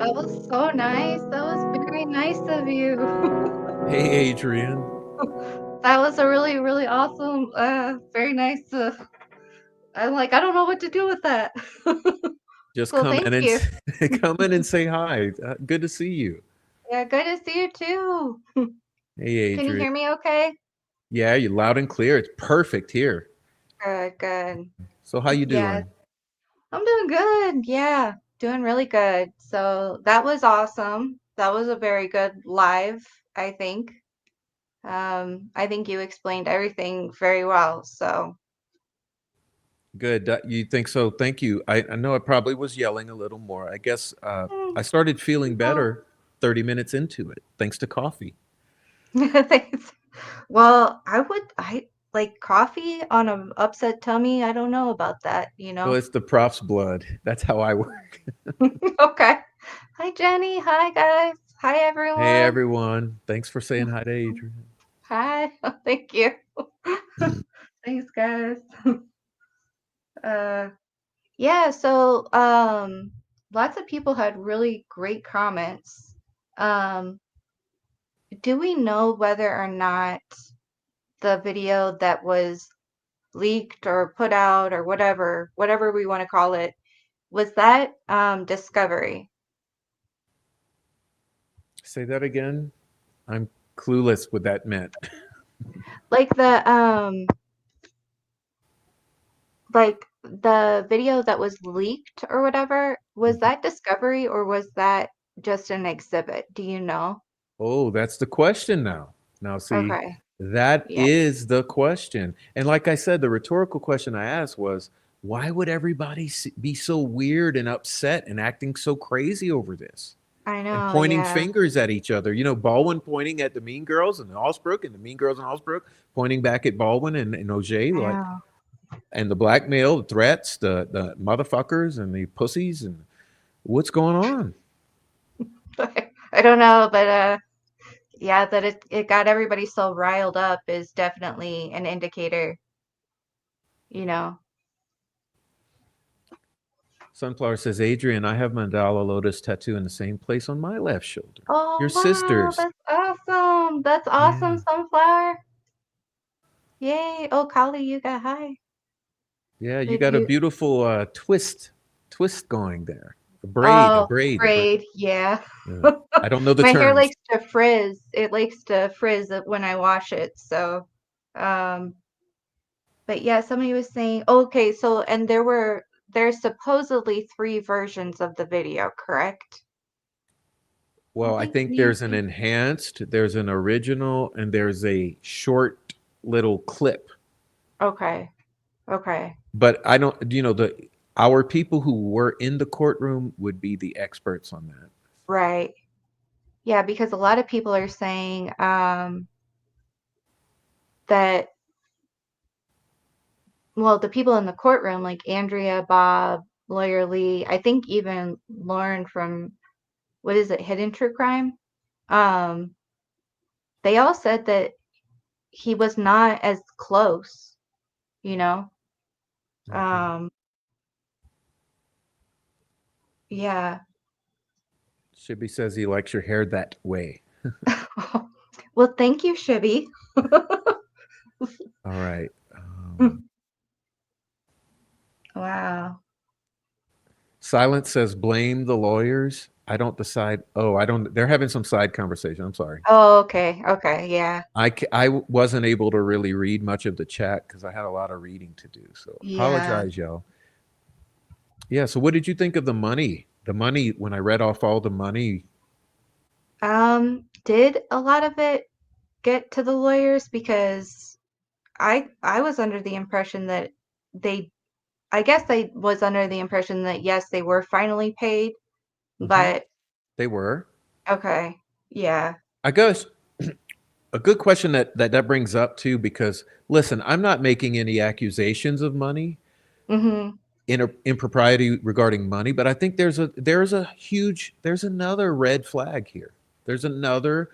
That was so nice. That was very nice of you. Hey, Adrienne. That was a really, really awesome, very nice, I'm like, I don't know what to do with that. Just Well, come thank in and you. come in and say hi. Good to see you. Yeah, good to see you too. Hey, Can you Adrienne. hear me okay? Yeah, you're loud and clear. It's perfect here. Good, good. So how you Yeah, doing? I'm doing good. Yeah, doing really good. So that was awesome. That was a very good live, I think. I think you explained everything very well. So, Good. You think so? Thank you. I know I probably was yelling a little more. I guess mm, I started feeling no. better 30 minutes into it, thanks to coffee. Thanks. Well, I like coffee on an upset tummy. I don't know about that, you Well, know? it's the prof's blood. That's how I work. Okay. Hi, Jenny. Hi, guys. Hi, Hey, everyone. everyone. Thanks for saying hi to Adrienne. Hi. Thank you. Thanks, guys. Uh, yeah, so lots of people had really great comments. Um, do we know whether or not the video that was leaked or put out or whatever we want to call it, was that Discovery? Say that again. I'm clueless what that meant. Like the video that was leaked or whatever, was that Discovery or was that just an exhibit? Do you know? Oh, that's the question now. Now, see, Okay. that Yeah. is the question. And like I said, the rhetorical question I asked was, why would everybody be so weird and upset and acting so crazy over this I and know, pointing yeah. fingers at each other? You know, Baldwin pointing at the Mean Girls and Allsbrook, and the Mean Girls and Allsbrook pointing back at Baldwin and OJ, I like, know. and the blackmail, the threats, the motherfuckers and the pussies, and what's going on? I don't know, but yeah, that it got everybody so riled up is definitely an indicator, you know. Sunflower says, Adrian, I have mandala lotus tattoo in the same place on my left shoulder. Your Oh wow, sisters. that's awesome. That's awesome, Yeah. Sunflower. Yay. Oh, Kali, you got high. Yeah, you Did got a you? beautiful twist going there. A Oh, braid, a braid. braid. Yeah. Yeah. I don't know the My hair terms. likes to frizz. It likes to frizz when I wash it. So, um, but yeah, somebody was saying, okay, so, and there's supposedly three versions of the video, correct? I Well, I think think we, there's an enhanced, there's an original, and there's a short little clip. okay, okay, But I don't, you know, the our people who were in the courtroom would be the experts on that. right. Yeah, because a lot of people are saying, that, well, the people in the courtroom, like Andrea, Bob, Lawyer Lee, I think even Lauren from, what is it, Hidden True Crime? Um, they all said that he was not as close, you know? Mhm. Um, yeah. Shibby says he likes your hair that way. Well, thank you, Shibby. All right. Wow. Silence says blame the lawyers. I don't decide. Oh, I don't. They're having some side conversation. I'm sorry. Oh, okay. Okay. Yeah. I wasn't able to really read much of the chat because I had a lot of reading to do. So Yeah. apologize, y'all. Yeah. So what did you think of the money? The money when I read off all the money. Did a lot of it get to the lawyers? Because I was under the impression that they I guess I was under the impression that yes, they were finally paid, Mhm. but They were. okay. Yeah. I guess a good question that brings up too, because listen, I'm not making any accusations of money Mhm. impropriety regarding money, but I think there's another red flag here. There's another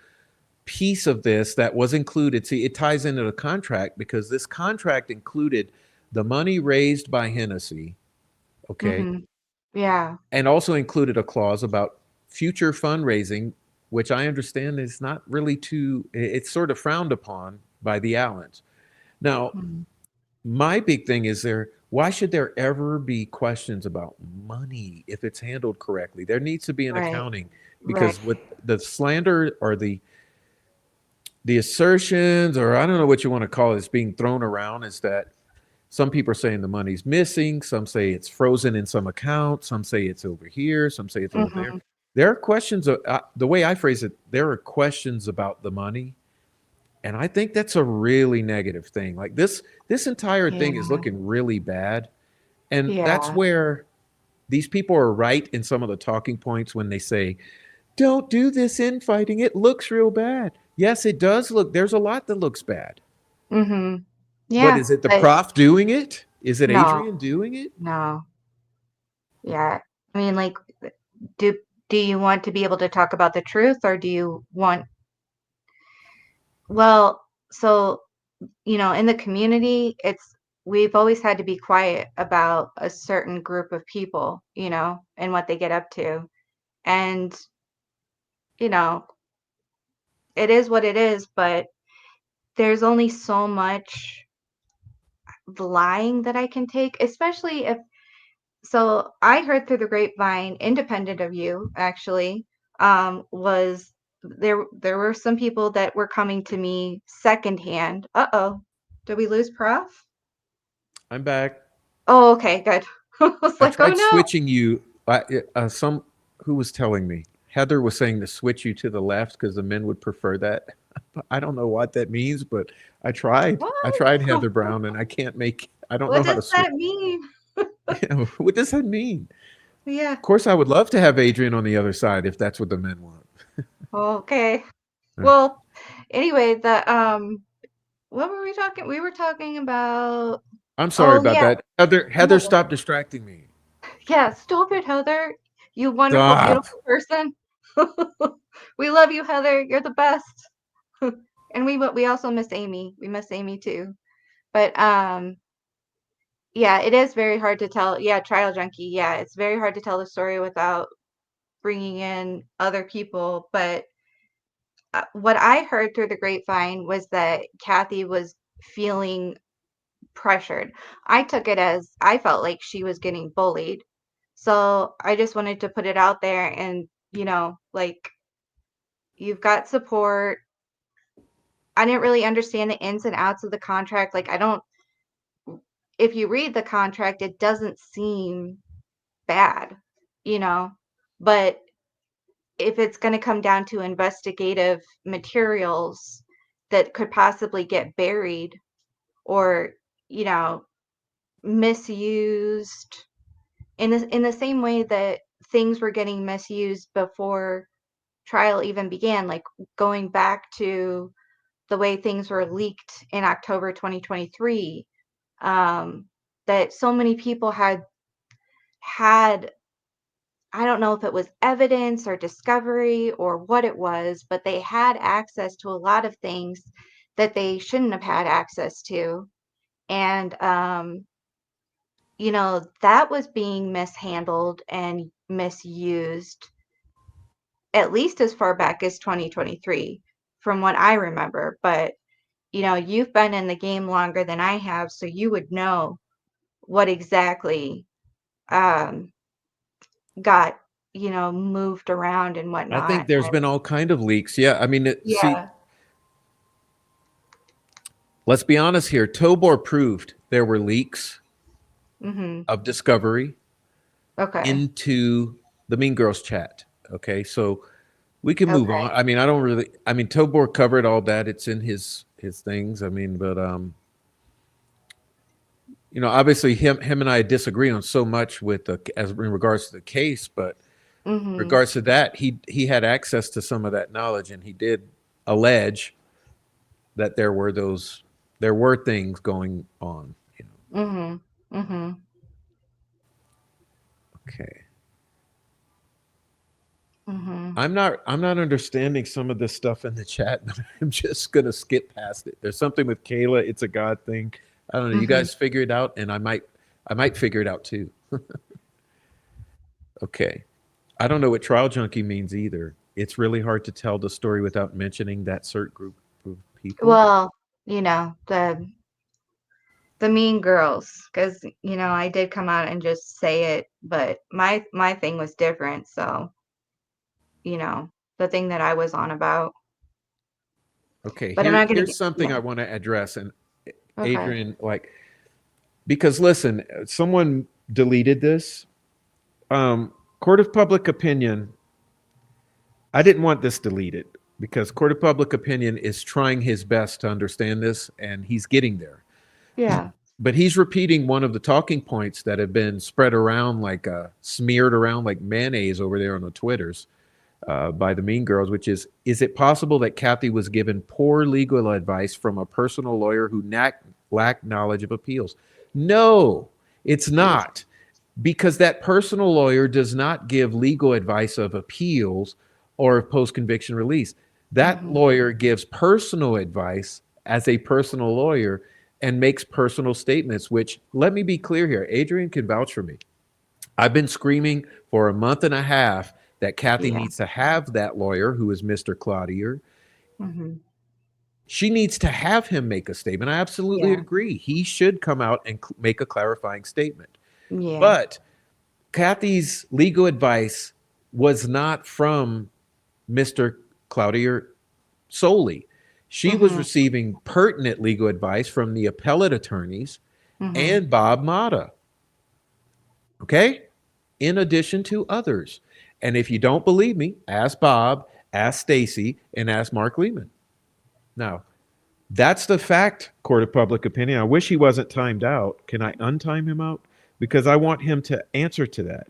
piece of this that was included. See, it ties into the contract because this contract included the money raised by Hennessy, okay, Mhm. Yeah. and also included a clause about future fundraising, which I understand is not really too, it's sort of frowned upon by the Allens. Now, Mhm. my big thing is why should there ever be questions about money if it's handled correctly? There needs to be an Right. accounting, Right. because what the slander or the assertions, or I don't know what you want to call it, is being thrown around is that some people are saying the money's missing, some say it's frozen in some account, some say it's over here, some say it's over there. Mhm. There are questions the way I phrase it, there are questions about the money, and I think that's a really negative thing. Like this entire Yeah. thing is looking really bad. And that's Yeah. where these people are right in some of the talking points when they say, don't do this infighting. It looks real bad. Yes, it does look, there's a lot that looks bad. Mhm. But Yeah, is it the but prof doing it? Is it no. Adrienne doing it? No. Yeah. I mean, like, do do you want to be able to talk about the truth, or do you want, well, so, in the community, we've always had to be quiet about a certain group of people, and what they get up to. And, you know, it is what it is, but there's only so much lying that I can take, especially if, so I heard through the grapevine, independent of you, actually, was there were some people that were coming to me secondhand. Uh-oh. Did we lose Prof? I'm back. Oh, okay, good. I was I like, oh tried no. switching you. Some who was telling me, Heather was saying to switch you to the left because the men would prefer that. I don't know what that means, but I tried. What? I tried Heather Brown, and I can't make. I don't What know how does to switch. that mean? What does that mean? Yeah. Of course, I would love to have Adrian on the other side if that's what the men want. Okay. Uh, Well, anyway, what were we talking? We were talking about, I'm sorry oh about yeah, that. Heather, no. stop distracting me. Yeah, stop it, Heather. You wonderful, Stop. beautiful person. We love you, Heather. You're the best. And we also miss Amy. We miss Amy too. But yeah, it is very hard to tell. Yeah, trial junkie. Yeah, it's very hard to tell the story without bringing in other people. But what I heard through the grapevine was that Kathy was feeling pressured. I took it as I felt like she was getting bullied. So I just wanted to put it out there, and, like, you've got support. I didn't really understand the ins and outs of the contract. Like, I don't, if you read the contract, it doesn't seem bad, you know, but if it's going to come down to investigative materials that could possibly get buried or, you know, misused in the same way that things were getting misused before trial even began, like going back to the way things were leaked in October 2023, that so many people had, I don't know if it was evidence or discovery or what it was, but they had access to a lot of things that they shouldn't have had access to. And, that was being mishandled and misused at least as far back as 2023, from what I remember. But, you've been in the game longer than I have, so you would know what exactly um, got, moved around and I think whatnot. there's been all kind of leaks. Yeah, I mean, see, Yeah. let's be honest here. Tobor proved there were leaks Mhm. of discovery Okay. into the Mean Girls chat. Okay, so we can move on. Okay. I mean, I don't really. I mean, Tobor covered all that. It's in his things. I mean, but obviously him and I disagree on so much with as in regards to the case, but Mhm. regards to that, he had access to some of that knowledge, and he did allege that there were things going on. Mhm. Mhm. Okay. Mhm. I'm not understanding some of this stuff in the chat, but I'm just gonna skip past it. There's something with Kayla, it's a God thing. I don't know. You Mhm. guys figure it out, and I might figure it out too. Okay. I don't know what trial junkie means either. It's really hard to tell the story without mentioning that certain group of people. Well, the mean girls, because I did come out and just say it, but my thing was different. So you know the thing that I was on about, Okay, but I'm not gonna here's get something yeah. I want to address. And Okay. Adrian, like, because listen, someone deleted this. Court of public opinion, I didn't want this deleted because court of public opinion is trying his best to understand this and he's getting there. Yeah. But he's repeating one of the talking points that have been spread around like smeared around like mayonnaise over there on the Twitters by the mean girls, which is it possible that Kathy was given poor legal advice from a personal lawyer who lacked knowledge of appeals? No, it's not, because that personal lawyer does not give legal advice of appeals or post conviction release. That Mm-hmm. lawyer gives personal advice as a personal lawyer and makes personal statements, which, let me be clear here, Adrian can vouch for me. I've been screaming for a month and a half that Kathy Yeah. needs to have that lawyer who is Mr. Cloutier. Mm-hmm. She needs to have him make a statement. I absolutely Yeah. agree. He should come out and make a clarifying statement. Yeah. But Kathy's legal advice was not from Mr. Cloutier solely. She was Mm-hmm. receiving pertinent legal advice from the appellate attorneys Mm-hmm. and Bob Mata, okay? In addition to others. And if you don't believe me, ask Bob, ask Stacy, and ask Mark Lehman. Now, that's the fact, court of public opinion. I wish he wasn't timed out. Can I untime him out? Because I want him to answer to that.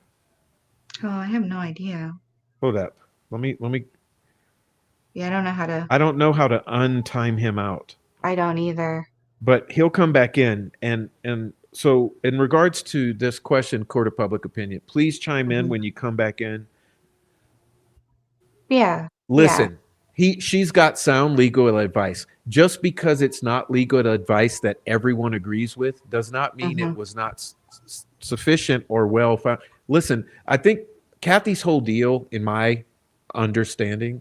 Oh, I have no idea. Hold up. Let me Yeah, I don't know how to. I don't know how to untime him out. I don't either. But he'll come back in. And so in regards to this question, court of public opinion, please chime in Hmm. when you come back in. Yeah. Yeah. Listen, she's got sound legal advice. Just because it's not legal advice that everyone agrees with does not mean Mm-hmm. it was not sufficient or well found. Listen, I think Kathy's whole deal, in my understanding,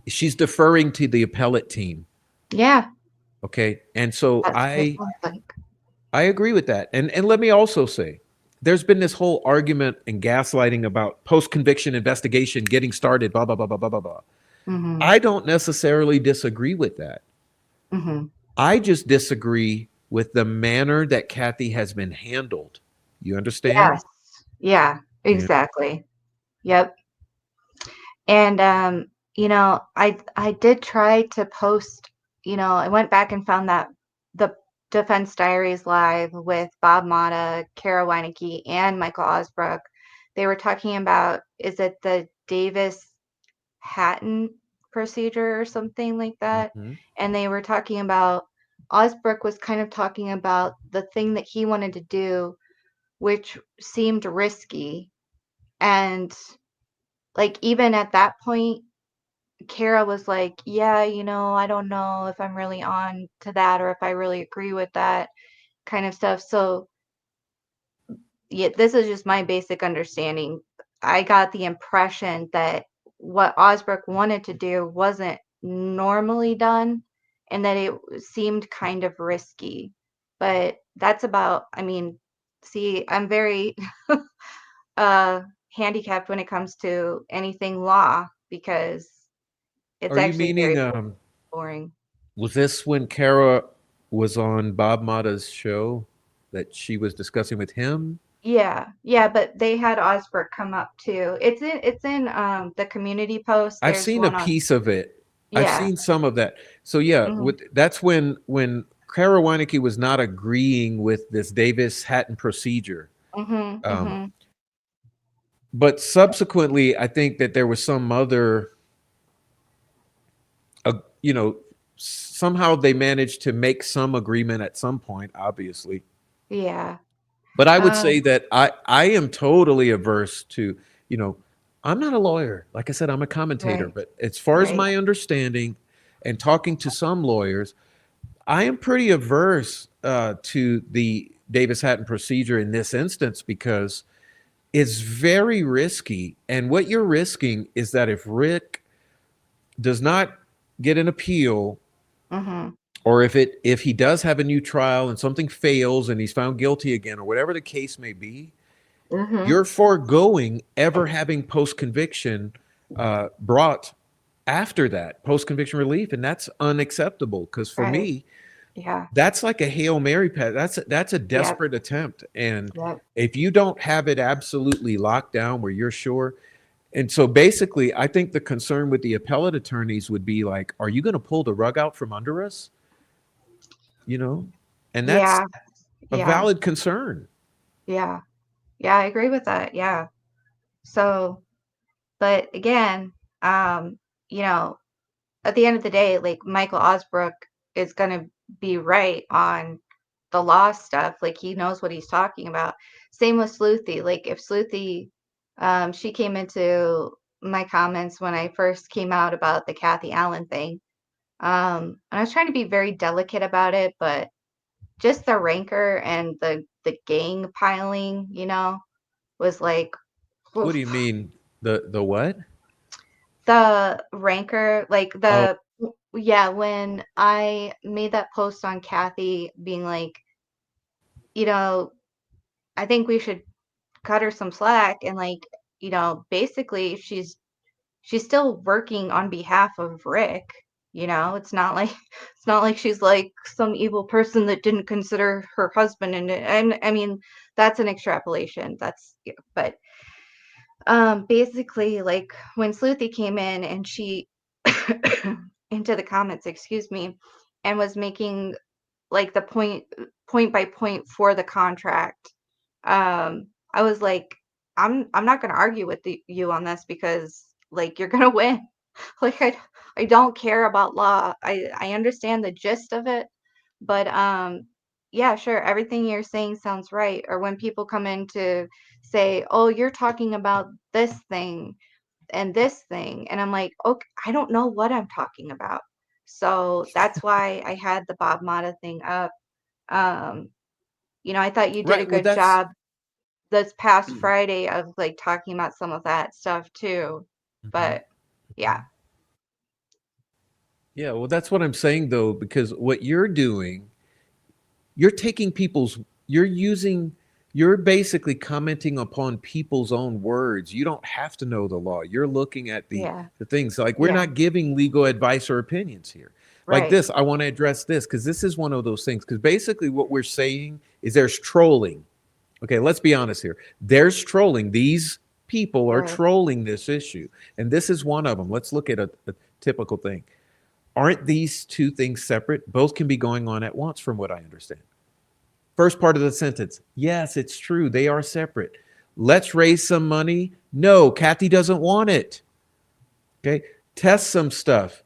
she's deferring to the appellate team. Yeah. Okay, and so That's what it sounds like. I agree with that. And let me also say, there's been this whole argument and gaslighting about post conviction investigation getting started. Blah blah blah blah blah blah blah. Mm-hmm. I don't necessarily disagree with that. Mm-hmm. I just disagree with the manner that Kathy has been handled. You understand? Yes. Yeah. Yeah. Exactly. Yep. And I did try to post, I went back and found that the Defense Diaries live with Bob Mata, Kara Weineke, and Michael Osbrook. They were talking about, is it the Davis Hatton procedure or something like that? Hmm. And they were talking about, Osbrook was kind of talking about the thing that he wanted to do, which seemed risky. And like even at that point, Kara was like, "Yeah, I don't know if I'm really on to that or if I really agree with that kind of stuff." So, yeah, this is just my basic understanding. I got the impression that what Osbrook wanted to do wasn't normally done and that it seemed kind of risky. But that's about, I mean, see, I'm very uh handicapped when it comes to anything law because it's Are you actually very meaning boring. was this when Kara was on Bob Mata's show that she was discussing with him? Yeah, yeah, but they had Osbert come up too. It's in the community post. I've There's seen a one on piece of it. I've yeah. seen some of that. So yeah, Mhm. with that's when Kara Weineke was not agreeing with this Davis Hatton procedure. Mhm. Um, Mhm. but subsequently, I think that there was some other, you know, somehow they managed to make some agreement at some point, obviously. Yeah. But I would say Um that I am totally averse to, you know, I'm not a lawyer. Like I said, I'm a commentator. right. But as far as Right. my understanding and talking to some lawyers, I am pretty averse to the Davis Hatton procedure in this instance because is very risky. And what you're risking is that if Rick does not get an appeal, Mm-hmm. or if he does have a new trial and something fails and he's found guilty again, or whatever the case may be, Mm-hmm. you're foregoing ever having post conviction brought after that, post conviction relief, and that's unacceptable. Because for Right. me, Yeah. that's like a Hail Mary pass. That's a Yep. desperate attempt, and Yep. if you don't have it absolutely locked down where you're sure. And so basically, I think the concern with the appellate attorneys would be like, are you going to pull the rug out from under us? You know, and that's Yeah. a Yeah. valid concern. Yeah. Yeah. I agree with that. Yeah. So, but again, um, you know, at the end of the day, like Michael Osbrook is going to be right on the law stuff. Like he knows what he's talking about. Same with Sleuthy. Like if Sleuthy, she came into my comments when I first came out about the Kathy Allen thing. And I was trying to be very delicate about it, but just the rancor and the gang piling, was like, What oof. do you mean the what? The rancor, like Oh, yeah, when I made that post on Kathy being like, you know, I think we should cut her some slack and like, basically she's still working on behalf of Rick. It's not like it's not like she's like some evil person that didn't consider her husband and I mean that's an extrapolation. But basically like when Sleuthy came in and she into the comments, excuse me, and was making like the point by point for the contract. I was like, I'm not going to argue with you on this because like you're going to win. Like I don't care about law. I understand the gist of it, but yeah, sure, everything you're saying sounds right. Or when people come in to say, "Oh, you're talking about this thing and this thing," and I'm like, "Okay, I don't know what I'm talking about." So that's why I had the Bob Mata thing up. um, I thought you did a right. Well, good that's job this past Friday of like talking about some of that stuff too. Mhm. But yeah, Yeah. Well, that's what I'm saying though, because what you're doing, you're taking people's, you're using, you're basically commenting upon people's own words. You don't have to know the law. You're looking at yeah, the things like we're yeah, not giving legal advice or opinions here. Like right. this, I want to address this because this is one of those things. Because basically, what we're saying is there's trolling. Okay, let's be honest here. There's trolling. These people are Right. trolling this issue. And this is one of them. Let's look at a typical thing. Aren't these two things separate? Both can be going on at once, from what I understand. First part of the sentence. Yes, it's true. They are separate. Let's raise some money. No, Kathy doesn't want it. Okay. Test some stuff.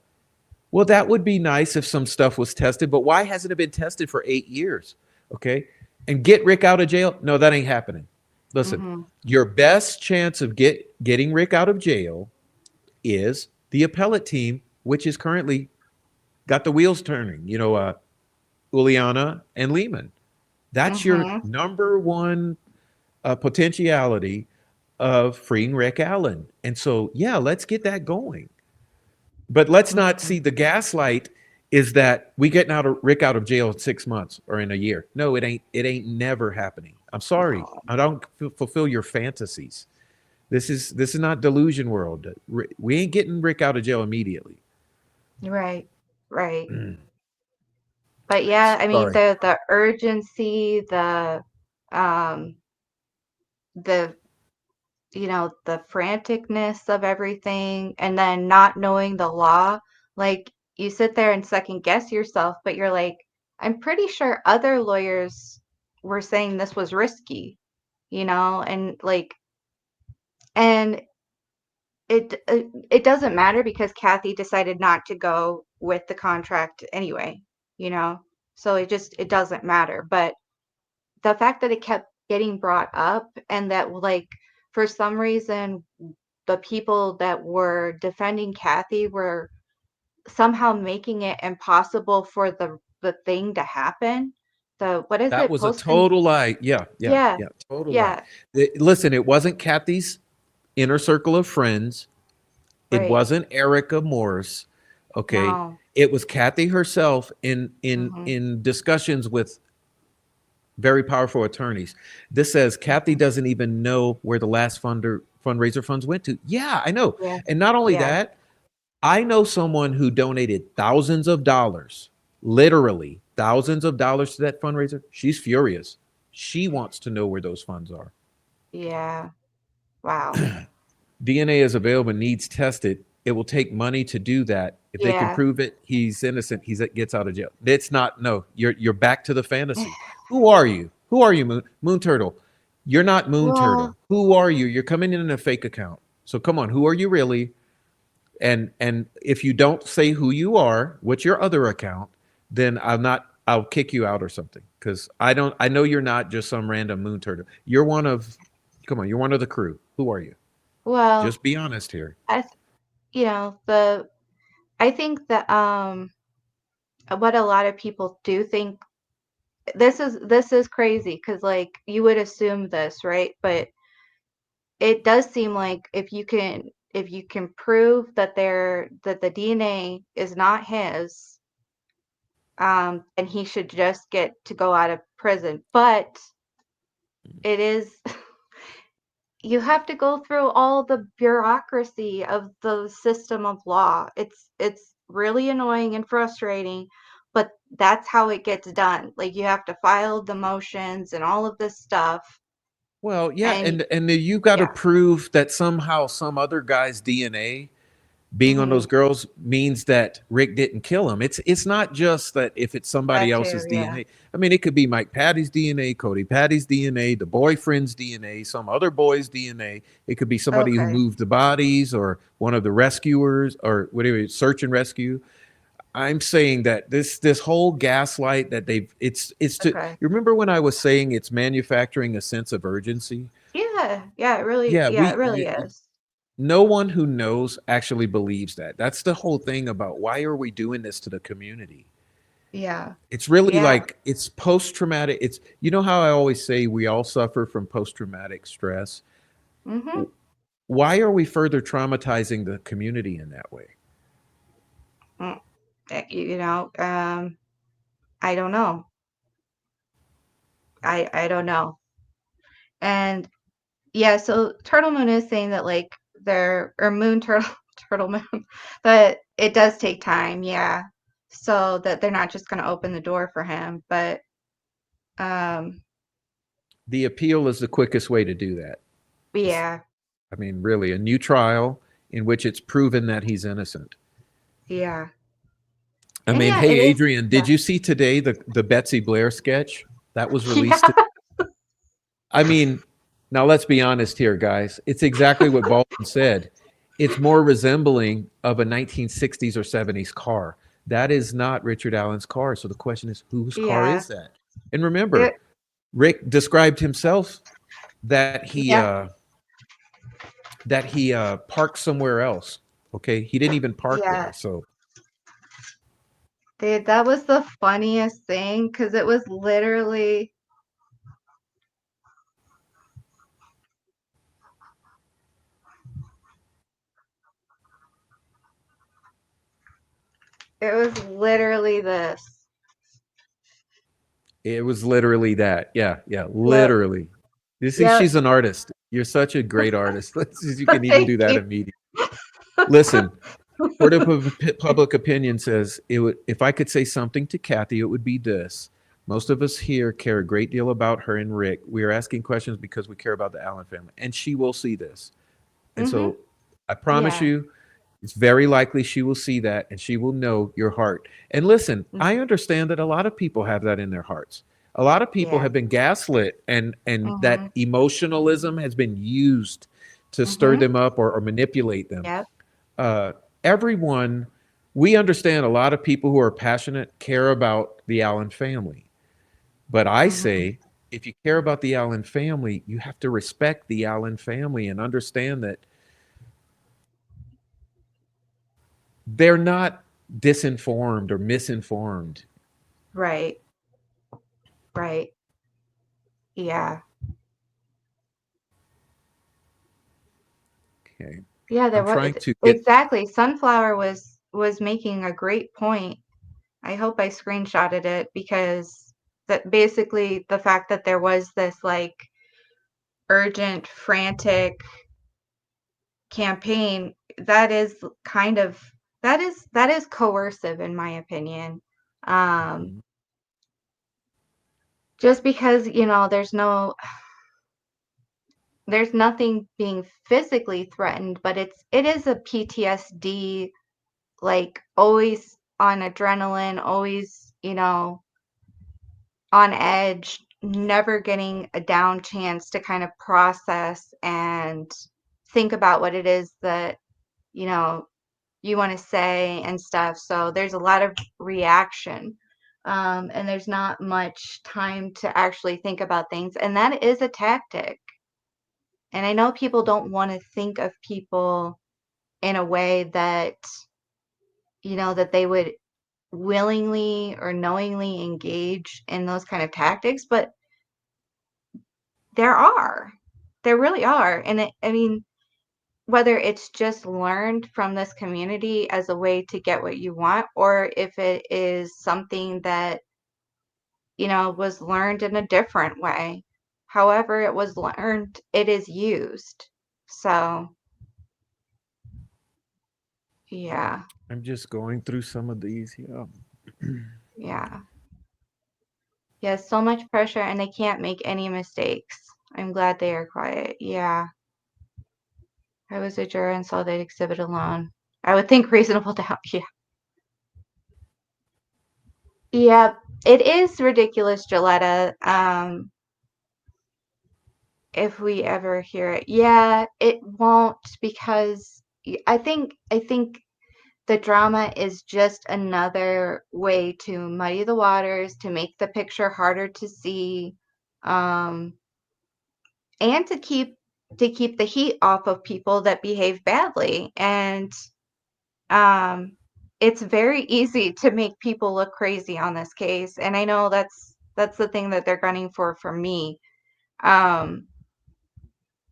Well, that would be nice if some stuff was tested, but why hasn't it been tested for 8 years? Okay. And get Rick out of jail? No, that ain't happening. Listen, Mm-hmm. your best chance of getting Rick out of jail is the appellate team, which is currently got the wheels turning, Uliana and Lehman. That's your Mm-hmm. number one potentiality of freeing Rick Allen. And so, yeah, let's get that going. But let's not Mm-hmm. see the gaslight is that we getting Rick out of jail in 6 months or in a year. No, it ain't. It ain't never happening. I'm sorry. No. I don't fulfill your fantasies. This is not delusion world. We ain't getting Rick out of jail immediately. Right. Right. But yeah, I mean Sorry. the urgency, um the the franticness of everything and then not knowing the law, like you sit there and second guess yourself, but you're like, I'm pretty sure other lawyers were saying this was risky, and like, and it doesn't matter because Kathy decided not to go with the contract anyway, you know. So it doesn't matter. But the fact that it kept getting brought up and that like for some reason the people that were defending Kathy were somehow making it impossible for the thing to happen. the what is That it? was a Post and total lie. Yeah, yeah, yeah, yeah, total lie. yeah, Listen, it wasn't Kathy's inner circle of friends. It right. wasn't Erica Morse. Okay, No. it was Kathy herself Mhm. in discussions with very powerful attorneys. This says Kathy Mhm. doesn't even know where the last fundraiser funds went to. Yeah, I know. Yeah. And not only Yeah. that, I know someone who donated thousands of dollars, literally thousands of dollars to that fundraiser. She's furious. She wants to know where those funds are. Yeah. Wow. DNA is available, needs tested. It will take money to do that. If they can Yeah. prove it, he's innocent. He gets out of jail. It's not. No, you're back to the fantasy. Who are you? Who are you, Moon Turtle? You're not Moon Well, Turtle. Who are you? You're coming in a fake account. So come on, who are you really? And if you don't say who you are, what's your other account, then I'm not. I'll kick you out or something because I don't. I know you're not just some random Moon Turtle. You're one of. Come on, you're one of the crew. Who are you? well, Just be honest here. I th- the I think that what a lot of people do think this is crazy because like you would assume this, right? But it does seem like if you can prove that the DNA is not his, then he should just get to go out of prison. But it is you have to go through all the bureaucracy of the system of law. It's really annoying and frustrating, but that's how it gets done. Like you have to file the motions and all of this stuff. Well, yeah, And and you got to yeah. prove that somehow some other guy's DNA being on those Mhm. girls means that Rick didn't kill him. It's not just that if it's somebody That too, else's yeah. DNA. I mean, it could be Mike Patty's DNA, Cody Patty's DNA, the boyfriend's DNA, some other boy's DNA. It could be somebody who Okay. moved the bodies or one of the rescuers or whatever, search and rescue. I'm saying that this whole gaslight that it's to Okay. you remember when I was saying it's manufacturing a sense of urgency. Yeah. Yeah, it really Yeah, yeah, it really is. no one who knows actually believes that. That's the whole thing about why are we doing this to the community? Yeah. It's really Yeah. like it's post traumatic. It's you know how I always say we all suffer from post traumatic stress. Mhm. Why are we further traumatizing the community in that way? Mm. I don't know. I don't know. And yeah, so Turtle Moon is saying that like there or Moon Turtle Turtle Moon that it does take time, yeah. So that they're not just going to open the door for him, but um The appeal is the quickest way to do that. It's, yeah. I mean, really, a new trial in which it's proven that he's innocent. Yeah. I And mean, yeah, it hey, is Adrian, did yeah. you see today the Betsy Blair sketch that was released? Yeah. I mean, now let's be honest here, guys. It's exactly what Baldwin said. It's more resembling of a 1960s or 70s car. That is not Richard Allen's car. So the question is, whose car Yeah. is that? And remember, It, Rick described himself that yeah. he parked somewhere else. Okay, he didn't even park Yeah. there. So Dude, that was the funniest thing because it was literally this. it was literally that. Yeah, yeah, Yep. literally. You see, Yep. she's an artist. You're such a great artist. You can even Thank do that you. immediately. Listen, court of public opinion says it would, if I could say something to Kathy, it would be this. Most of us here care a great deal about her and Rick. We are asking questions because we care about the Allen family, and she will see this. And Mhm. so I promise Yeah. you, it's very likely she will see that and she will know your heart. And listen, I Mhm. understand that a lot of people have that in their hearts. A lot of people Yeah. have been gaslit and that Mhm. emotionalism has been used to stir Mhm. them up or manipulate them. Yep. uh, Everyone, we understand a lot of people who are passionate care about the Allen family. But I Mhm. say, if you care about the Allen family, you have to respect the Allen family and understand that they're not disinformed or misinformed. Right. right. Yeah. Okay. Yeah, there I'm was trying to get. exactly. Sunflower was making a great point. I hope I screenshotted it because that basically the fact that there was this like urgent, frantic campaign that is kind of that is coercive in my opinion. Um, Mhm. just because, there's nothing being physically threatened, but it is a PTSD, like always on adrenaline, always, on edge, never getting a down chance to kind of process and think about what it is that, you know, you want to say and stuff. So there's a lot of reaction. And there's not much time to actually think about things. And that is a tactic. And I know people don't want to think of people in a way that, that they would willingly or knowingly engage in those kind of tactics, but there are. There really are. And I mean, whether it's just learned from this community as a way to get what you want, or if it is something that, was learned in a different way. However it was learned, it is used. So, yeah, I'm just going through some of these. Yeah. yeah. Yeah, so much pressure and they can't make any mistakes. I'm glad they are quiet. Yeah. I was a juror and saw that exhibit alone. I would think reasonable doubt. Yeah. Yeah, it is ridiculous, Gilletta. If we ever hear it. Yeah, it won't because I think the drama is just another way to muddy the waters, to make the picture harder to see, um, and to keep the heat off of people that behave badly. And um, it's very easy to make people look crazy on this case. And I know that's the thing that they're gunning for me. Um,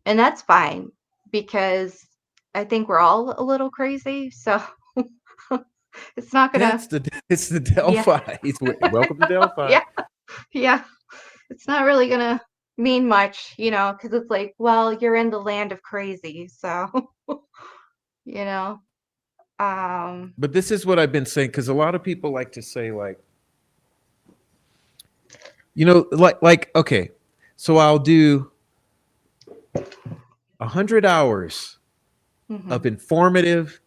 and that's fine because I think we're all a little crazy. So it's not gonna, It's the yeah, Delphi. Welcome to Delphi. yeah, yeah. It's not really gonna mean much, because it's like, well, you're in the land of crazy. So, you know, um, But this is what I've been saying because a lot of people like to say like, okay, so I'll do 100 hours of mhm. informative,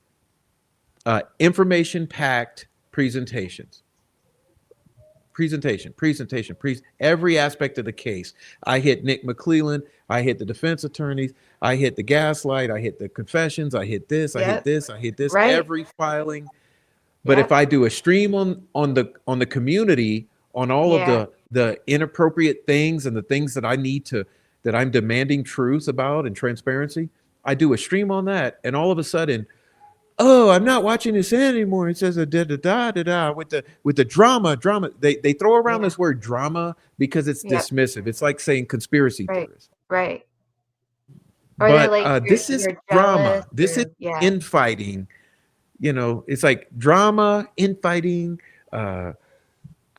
information packed presentations. Every aspect of the case. I hit Nick McClelland. I hit the defense attorneys. I hit the gaslight. I hit the confessions. I hit this. I hit Yep, this. I hit this. right. Every filing. But if Yep, I do a stream on the community, on all of yeah, the inappropriate things and the things that I need to that I'm demanding truth about and transparency, I do a stream on that, and all of a sudden, oh, I'm not watching this anymore. It says a da da da da da with the drama. They throw around yeah, this word drama because it's yep, dismissive. It's like saying conspiracy right, theorist. right. Or they're But like, this is you're jealous drama. This is or yeah, infighting. It's like drama, infighting, uh,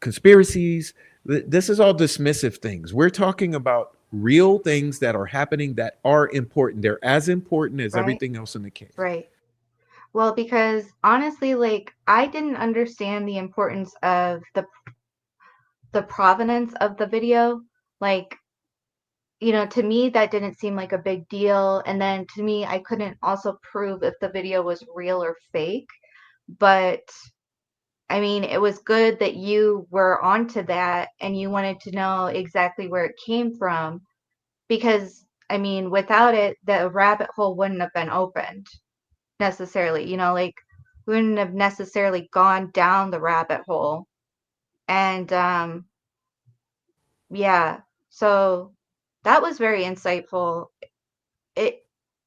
conspiracies. This is all dismissive things. We're talking about real things that are happening that are important. They're as important as right, everything else in the case. right. Well, because honestly, like I didn't understand the importance of the provenance of the video. Like, to me that didn't seem like a big deal. And then to me, I couldn't also prove if the video was real or fake. But I mean, it was good that you were onto that and you wanted to know exactly where it came from because I mean, without it, the rabbit hole wouldn't have been opened necessarily, like we wouldn't have necessarily gone down the rabbit hole. And yeah, so that was very insightful. It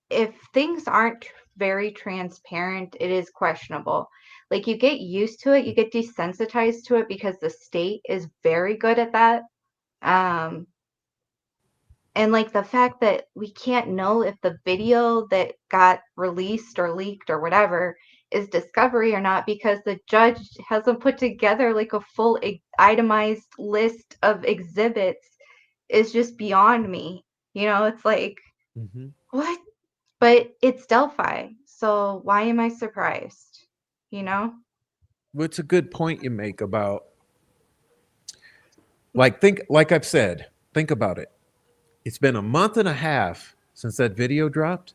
if things aren't very transparent, it is questionable. Like you get used to it, you get desensitized to it because the state is very good at that. Um, and like the fact that we can't know if the video that got released or leaked or whatever is discovery or not because the judge hasn't put together like a full itemized list of exhibits is just beyond me. It's like, Hmm. what? But it's Delphi, so why am I surprised? You know? Well, it's a good point you make about, like I've said, think about it. It's been a month and a half since that video dropped,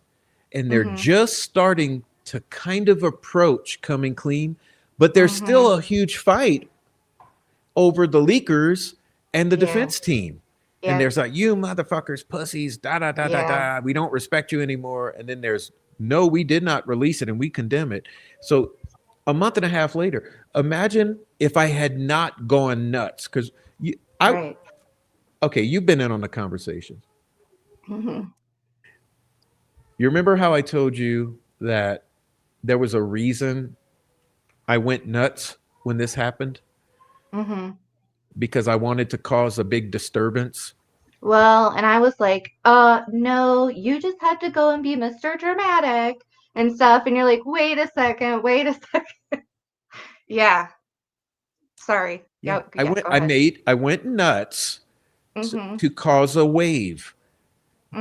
and they're Mhm. just starting to kind of approach coming clean, but there's still Mhm. a huge fight over the leakers and the Yeah. defense team. And Yep. there's like, you motherfuckers, pussies, da da da da Yeah. da. We don't respect you anymore. And then there's, no, we did not release it and we condemn it. So a month and a half later, imagine if I had not gone nuts. Because I, Right. okay, you've been in on the conversation. Mhm. You remember how I told you that there was a reason I went nuts when this happened? Mhm. Because I wanted to cause a big disturbance. Well, and I was like, no, you just had to go and be Mr. Dramatic and stuff. And you're like, wait a second, wait a second. Yeah. Sorry. Yeah, Yeah, go ahead. I went nuts Mhm. to cause a wave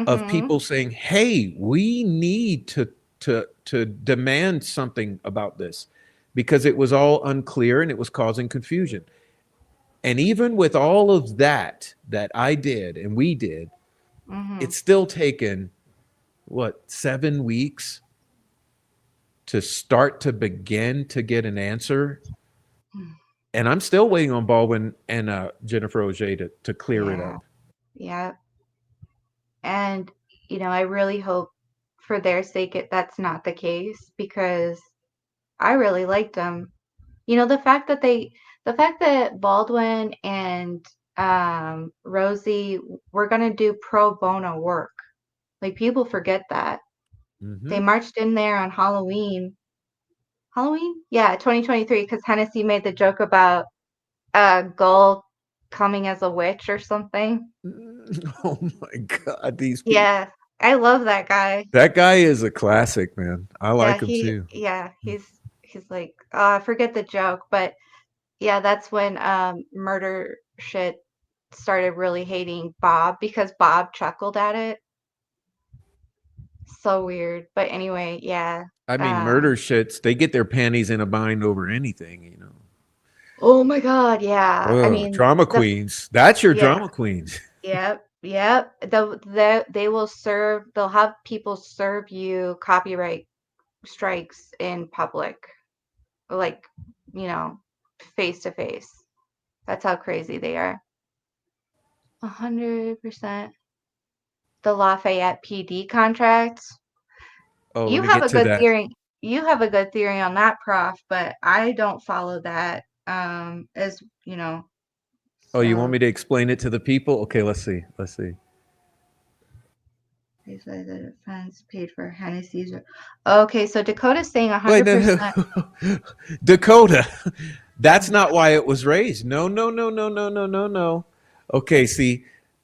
of Mhm. people saying, "Hey, we need to demand something about this," because it was all unclear and it was causing confusion. And even with all of that I did and we did, Mhm. it's still taken what, 7 weeks to start to begin to get an answer. And I'm still waiting on Baldwin and Jennifer Auger to clear it Yeah. up. Yeah. And I really hope for their sake that's not the case because I really liked them. The fact that Baldwin and Rosie were gonna do pro bono work. Like people forget that. They Hmm. marched in there on Halloween. Halloween? Yeah, 2023, because Hennessy made the joke about Gull coming as a witch or something. Oh my God, these people. Yeah, I love that guy. That guy is a classic, man. I Yeah, like him too. he's like, I forget the joke, but yeah, that's when murder shit started really hating Bob because Bob chuckled at it. So weird. But anyway, yeah. I mean, murder Um, shits, they get their panties in a bind over anything, you know. oh my God, yeah. I Oh, mean, drama queens. That's your yeah, drama queens. yep, yep. They will serve. They'll have people serve you copyright strikes in public, like you know, face to face. That's how crazy they are. 100%. The Lafayette PD contract. Oh, let You me have get a to good that. theory. You have a good theory on that, Prof, but I don't follow that. As you know, Oh, you want so me to explain it to the people? Okay, let's see. Let's see. they say the defense paid for Hennessy's. Okay, so Dakota's saying Wait, no, 100%. no. Dakota. That's not why it was raised. No, no, no, no, no, no, no, no. Okay, see,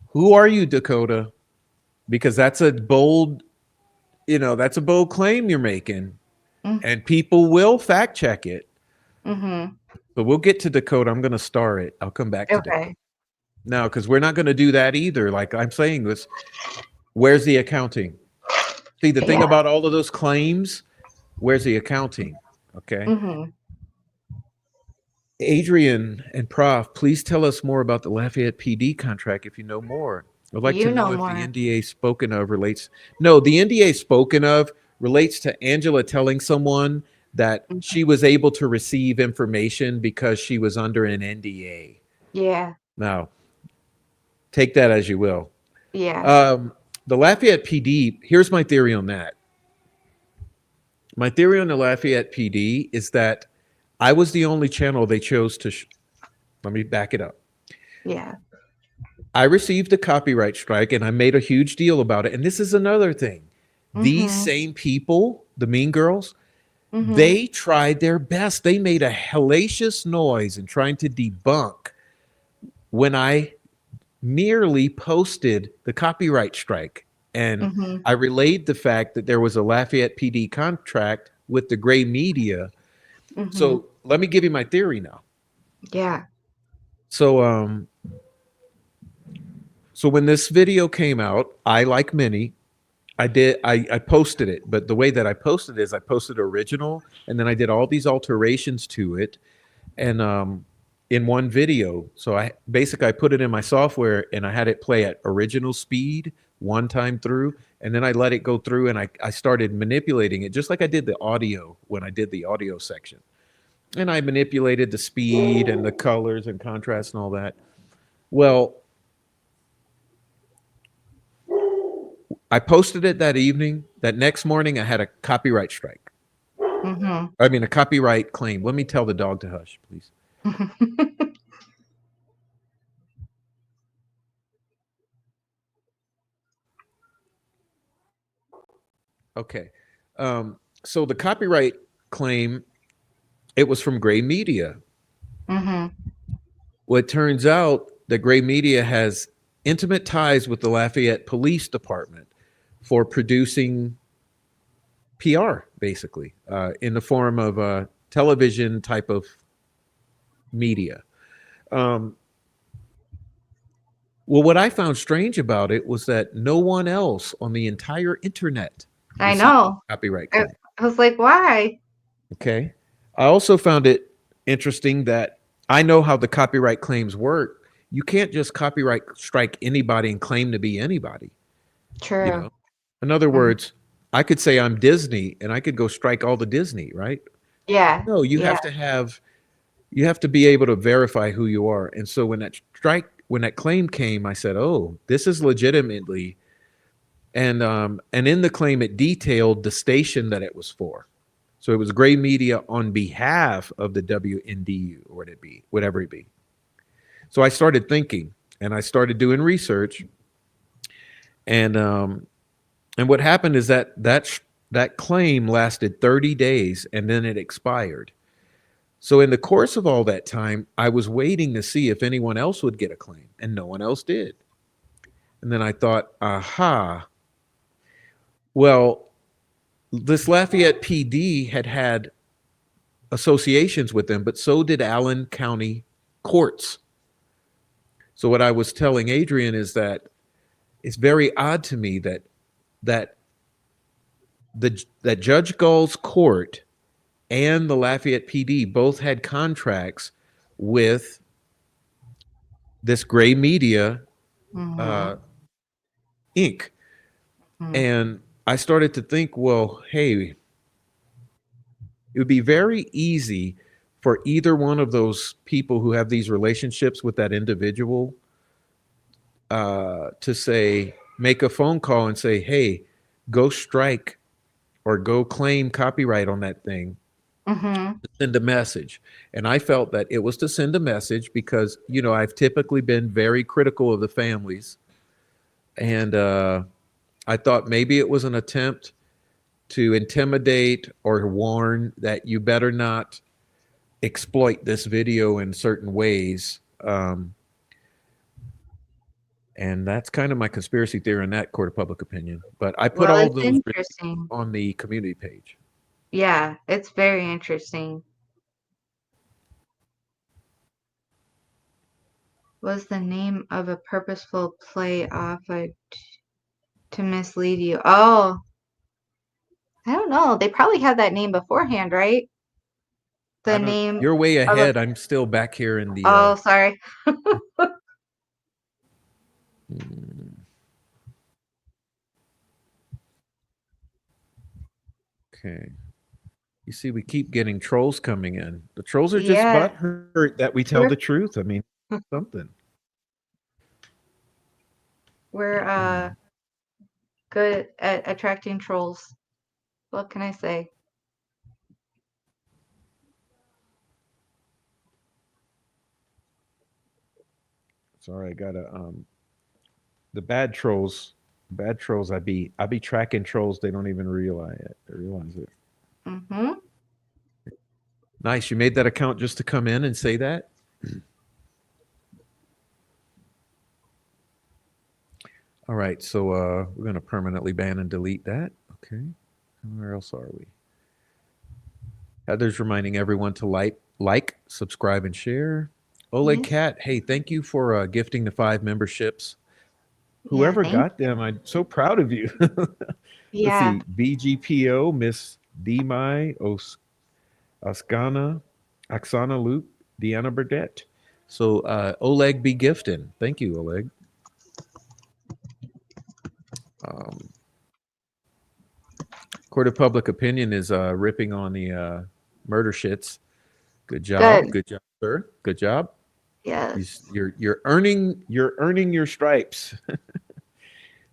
who are you, Dakota? Because that's a bold claim you're making, and people will fact check it. Mm-hmm. But we'll get to Dakota. I'm going to star it. I'll come back to Dakota. Okay. No, because we're not going to do that either. Like I'm saying this, where's the accounting? See, the thing Yeah. about all of those claims, where's the accounting? Okay. Mm-hmm. Adrienne and Prof, please tell us more about the Lafayette PD contract if you know more. I'd like to You know know if the more. NDA spoken of relates. No, the NDA spoken of relates to Angela telling someone that Mhm. she was able to receive information because she was under an NDA. Yeah. Now, take that as you will. Yeah. Um, the Lafayette PD, here's my theory on that. My theory on the Lafayette PD is that I was the only channel they chose to. Let me back it up. Yeah. I received a copyright strike and I made a huge deal about it. And this is another thing. These Mm-hmm. same people, the mean girls, Mm-hmm. they tried their best. They made a hellacious noise in trying to debunk when I merely posted the copyright strike. And Mm-hmm. I relayed the fact that there was a Lafayette PD contract with the gray media. Mm-hmm. So let me give you my theory now. Yeah. So so when this video came out, I, like many, I posted it, but the way that I posted it is I posted original and then I did all these alterations to it and in one video. So I basically I put it in my software and I had it play at original speed one time through, and then I let it go through and I started manipulating it just like I did the audio when I did the audio section. And I manipulated the speed and the colors and contrast and all that. Well, I posted it that evening. That next morning I had a copyright strike. Mm-hmm. I mean a copyright claim. Let me tell the dog to hush, please. Okay. So the copyright claim, it was from Gray Media. Mm-hmm. Well, it turns out that Gray Media has intimate ties with the Lafayette Police Department for producing PR, basically, in the form of a television type of media. Um, well, what I found strange about it was that no one else on the entire internet I received know. a copyright I, claim. I was like, why? Okay. I also found it interesting that I know how the copyright claims work. You can't just copyright strike anybody and claim to be anybody, you True. know? In other Mm. words, I could say I'm Disney and I could go strike all the Disney, right? Yeah. No, Yeah. you have to be able to verify who you are. And so when that claim came, I said, "Oh, this is legitimately." And in the claim it detailed the station that it was for. So it was Gray Media on behalf of the WNDU, or whatever it be. So I started thinking, and I started doing research, and and what happened is that claim lasted 30 days, and then it expired. So in the course of all that time, I was waiting to see if anyone else would get a claim, and no one else did. And then I thought, aha, well, this Lafayette PD had associations with them, but so did Allen County courts. So what I was telling Adrienne is that it's very odd to me that that Judge Gull's court and the Lafayette PD both had contracts with this Gray Media Mm-hmm. uh, Inc. Mm-hmm. And I started to think, well, hey, it would be very easy for either one of those people who have these relationships with that individual to say, make a phone call and say, hey, go strike or go claim copyright on that thing, Mm-hmm. send a message. And I felt that it was to send a message because, I've typically been very critical of the families. And I thought maybe it was an attempt to intimidate or warn that you better not exploit this video in certain ways. And that's kind of my conspiracy theory in that court of public opinion. But I put Well, all it's those interesting. on the community page. Yeah, it's very interesting. Was the name of a purposeful play off to mislead you? Oh, I don't know. They probably had that name beforehand, right? The I don't. name You're way of a. ahead. I'm still back here in the. Oh, sorry. Hmm, okay. You see, we keep getting trolls coming in. The trolls are just Yeah, butthurt that we tell true. the truth. I mean, something. We're Hmm. good at attracting trolls. What can I say? Sorry, I gotta. The bad trolls. Bad trolls. I be tracking trolls. They don't even realize it. Mm-hmm. Nice. You made that account just to come in and say that. All right, so we're going to permanently ban and delete that. Okay. Where else are we? Heather's reminding everyone to subscribe, and share. Oleg Yes. Cat, hey, thank you for gifting the 5 memberships. Yeah, Whoever thank got them, I'm so proud of you. Let's yeah. see, BGPO, Miss Demai, Oskana, Oksana Luke, Deanna Burdett. So Oleg be gifting. Thank you, Oleg. Um, Court of Public Opinion is ripping on the murder shits. Good. Good job, sir. Good job. Yes. You're earning your stripes.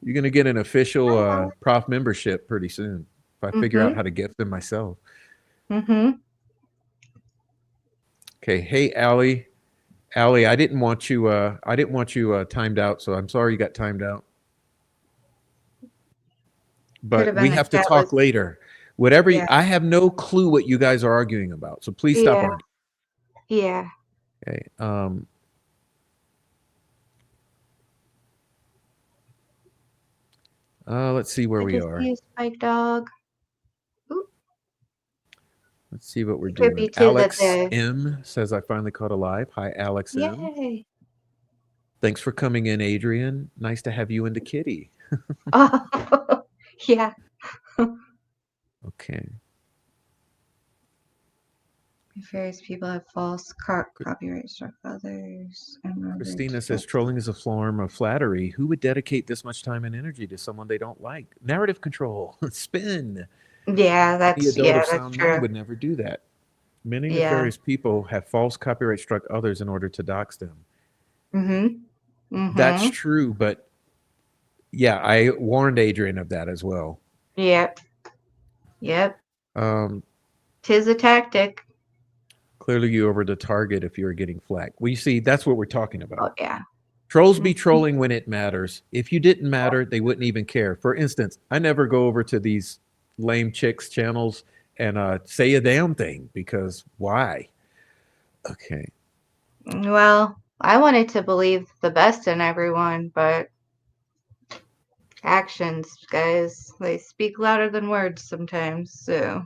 You're gonna get an official Hi, Alex. prof membership pretty soon if I figure out Mm-hmm. how to get them myself. Mm-hmm. Okay, hey Allie, Allie, I didn't want you timed out, so I'm sorry you got timed out. Could But have been we the have to chat was talk later. yeah. I have no clue what you guys are arguing about, so please stop Yeah. arguing. Yeah. Okay. Let's see where Good we to see are. you, Spike Dog. Ooh, Let's see what we're it could doing. be too that Alex the M says I finally caught a live. Hi, Alex M. yay. Thanks for coming in, Adrienne. Nice to have you and the kitty. Oh yeah. Okay. Various people have false copyright struck others and other Christina says deductive. trolling is a form of flattery. Who would dedicate this much time and energy to someone they don't like? Narrative control. Spin. Any adult of That's sound mind true. would never do that. Many Yeah. nefarious people have false copyright struck others in order to dox them. Mm-hmm. That's Mm-hmm. true, but yeah, I warned Adrian of that as well. Yep. Yep. Um, Tis a tactic. Clearly, you over the target if you were getting flack. Well, you see, that's what we're talking about. Oh yeah. Trolls be Mm-hmm. trolling when it matters. If you didn't matter, they wouldn't even care. For instance, I never go over to these lame chicks channels and say a damn thing because why? Okay. Well, I wanted to believe the best in everyone, but actions, guys, they speak louder than words sometimes. So,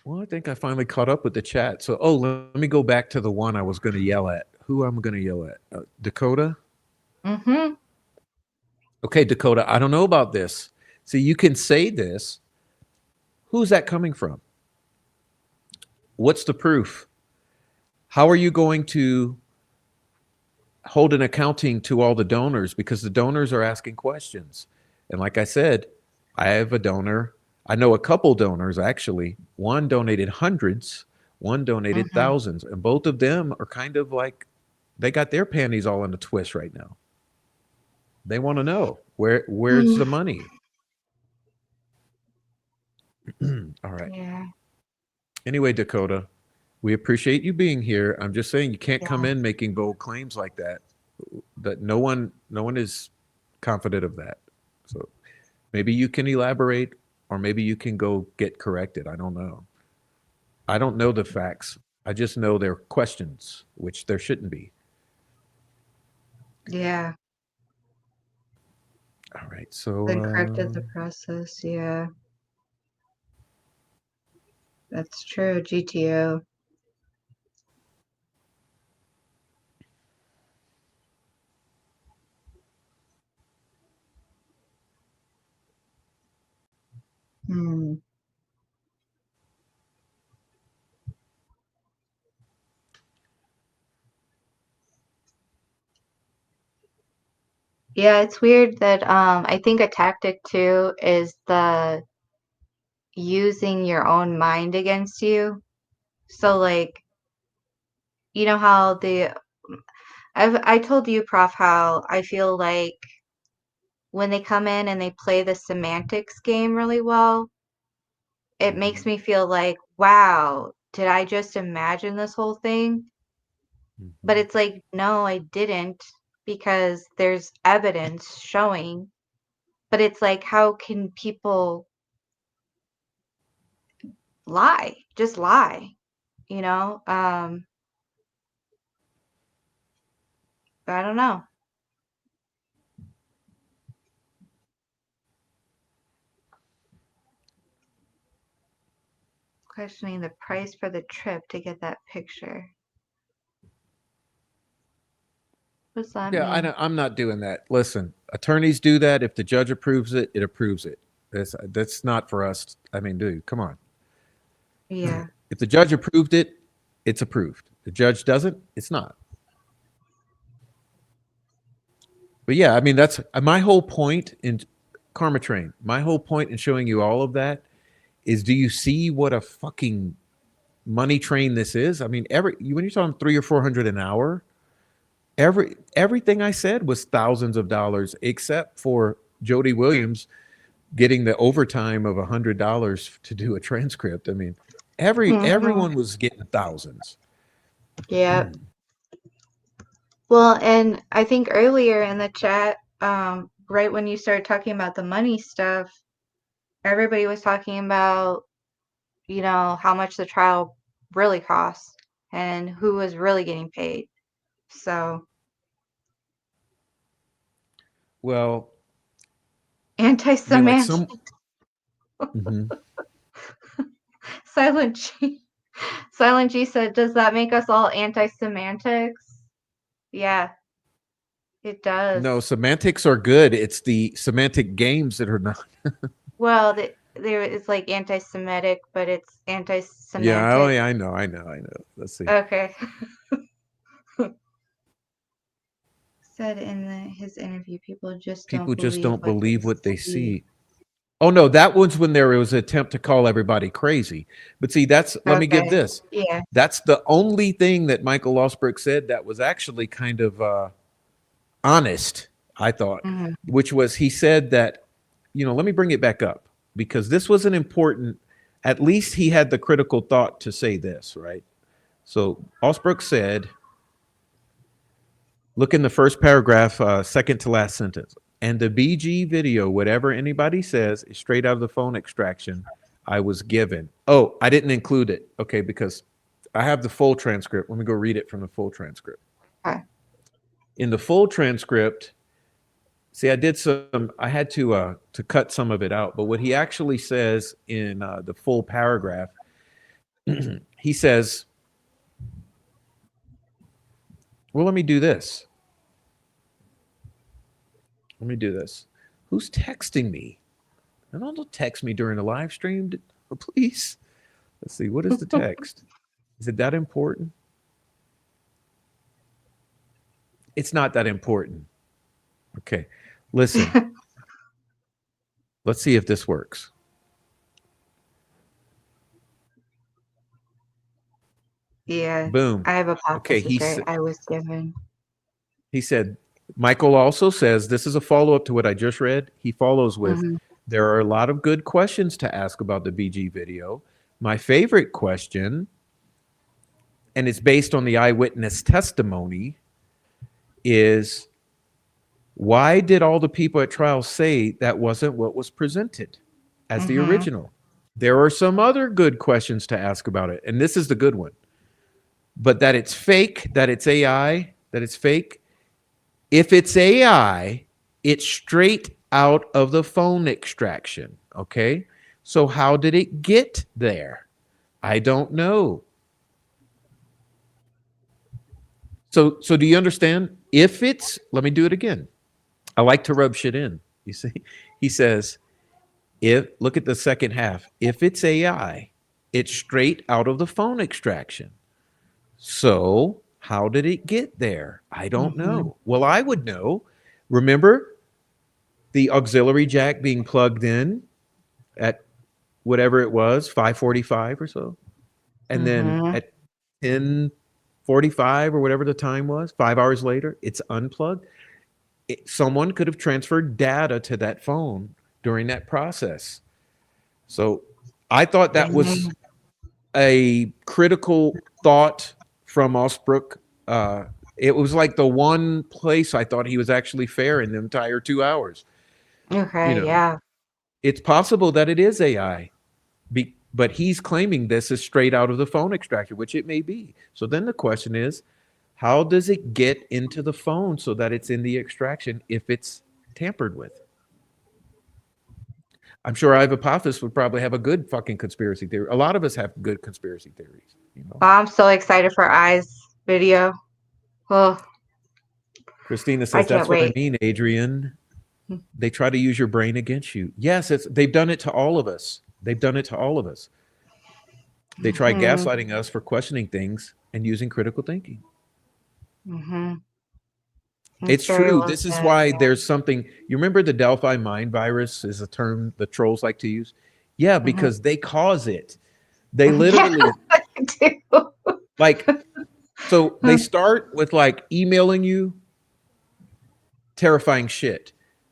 Well, I think I finally caught up with the chat. So, let me go back to the one I was going to yell at. Who I'm going to yell at? Dakota? mm-hmm. Okay, Dakota, I don't know about this. See, you can say this. Who's that coming from? What's the proof? How are you going to hold an accounting to all the donors because the donors are asking questions. And like I said, I have a donor. I know a couple donors actually. One donated hundreds, one donated Mm-hmm. thousands, and both of them are kind of like they got their panties all in a twist right now. They want to know where's Mm, the money. All right. yeah. Anyway, Dakota, we appreciate you being here. I'm just saying you can't come Yeah. in making bold claims like that. That no one is confident of that. So maybe you can elaborate, or maybe you can go get corrected. I don't know. I don't know the facts. I just know there are questions, which there shouldn't be. Yeah. All right. So, Then corrected the process. Yeah. That's true. GTO. Hmm. Yeah, it's weird that I think a tactic too is the using your own mind against you. So like, you know how I told you, Prof, how I feel like when they come in and they play the semantics game really well, it makes mhm, me feel like, wow, did I just imagine this whole thing? But mhm. it's like, no, I didn't, because there's evidence showing. But it's like, how can people lie? Just lie, you know? I don't know. Questioning the price for the trip to get that picture. What does that Yeah, mean? I'm not doing that. Listen, attorneys do that. If the judge approves it, it approves it. That's not for us. I mean, dude, come on. Yeah. If the judge approved it, it's approved. The judge doesn't, it's not. But yeah, I mean, that's my whole point in Karma Train. My whole point in showing you all of that is, do you see what a fucking money train this is? I mean, when you're talking 300 or 400 an hour, everything I said was thousands of dollars, except for Jody Williams getting the overtime of $100 to do a transcript. I mean, Hmm. everyone was getting thousands. Yep. Well, and I think earlier in the chat, right when you started talking about the money stuff, everybody was talking about, how much the trial really cost and who was really getting paid. So, Well, yeah, like anti-semantic. mhm. Silent G. Silent G said, "Does that make us all anti-semantics?" Yeah, it No, does. semantics are good. It's the semantic games that are not. Well, there is like anti-Semitic, but it's Yeah, oh, anti-semantic. yeah, I know. Let's see. Okay. Said in his interview, people just don't People just believe don't what they believe what they see. see. Oh no, that was when there was an attempt to call everybody crazy. But see, let me give Okay. this. Yeah. That's the only thing that Michael Losberg said that was actually kind of honest, I thought, Hmm. which was he said that, let me bring it back up because this was an important, at least he had the critical thought to say this, right? So Osbrook said, look in the first paragraph, second to last sentence. And the BG video, whatever anybody says, is straight out of the phone extraction I was given. Oh, I didn't include it. Okay, because I have the full transcript. Let me go read it from the full transcript. Okay. In the full transcript, see, I had to cut some of it out, but what he actually says in the full paragraph, he says, well, let me do this. Let me do this. Who's texting me? And don't text me during the live stream, please. Let's see. What is the text? Is it that important? It's not that important. Okay. Listen, let's see if this works. Yeah. Boom. I have a Okay. policy shirt I was given. He said, Michael also says, this is a follow up to what I just read. He follows with, Hmm. there are a lot of good questions to ask about the BG video. My favorite question, and it's based on the eyewitness testimony, is why did all the people at trial say that wasn't what was presented as the Hmm. original? There are some other good questions to ask about it. And this is the good one. But that it's fake, that it's AI, that it's fake. If it's AI, it's straight out of the phone extraction. Okay. So how did it get there? I don't know. So do you understand? If it's, let me do it again. I like to rub shit in. You see, he says, if look at the second half, if it's AI, it's straight out of the phone extraction. So how did it get there? I don't Hmm. know. Well, I would know. Remember the auxiliary jack being plugged in at whatever it was, 5:45 or so, and then Hmm. at 10:45 or whatever the time was, 5 hours later, it's unplugged. Someone could have transferred data to that phone during that process. So I thought that was Dang. a critical thought from Osbrook. It was like the one place I thought he was actually fair in the entire 2 hours. You Okay. know, Yeah. it's possible that it is AI, but he's claiming this is straight out of the phone extractor, which it may be. So then the question is, How does it get into the phone so that it's in the extraction if it's tampered with? I'm sure Iva Apophis would probably have a good fucking conspiracy theory. A lot of us have good conspiracy theories, you know. Oh, I'm so excited for Eyes video. Oh, Christina I says, can't that's what I wait. mean, Adrienne. They try to use your brain against you. Yes, they've done it to all of us. They've done it to all of us. They try Hmm. gaslighting us for questioning things and using critical thinking. Hmm. It's It's very true. well This is said. why Yeah. there's something. You remember the Delphi mind virus is a term the trolls like to use? Yeah, Hmm. because they cause it. They Yeah, literally, I do. like, so they start with like emailing you terrifying shit.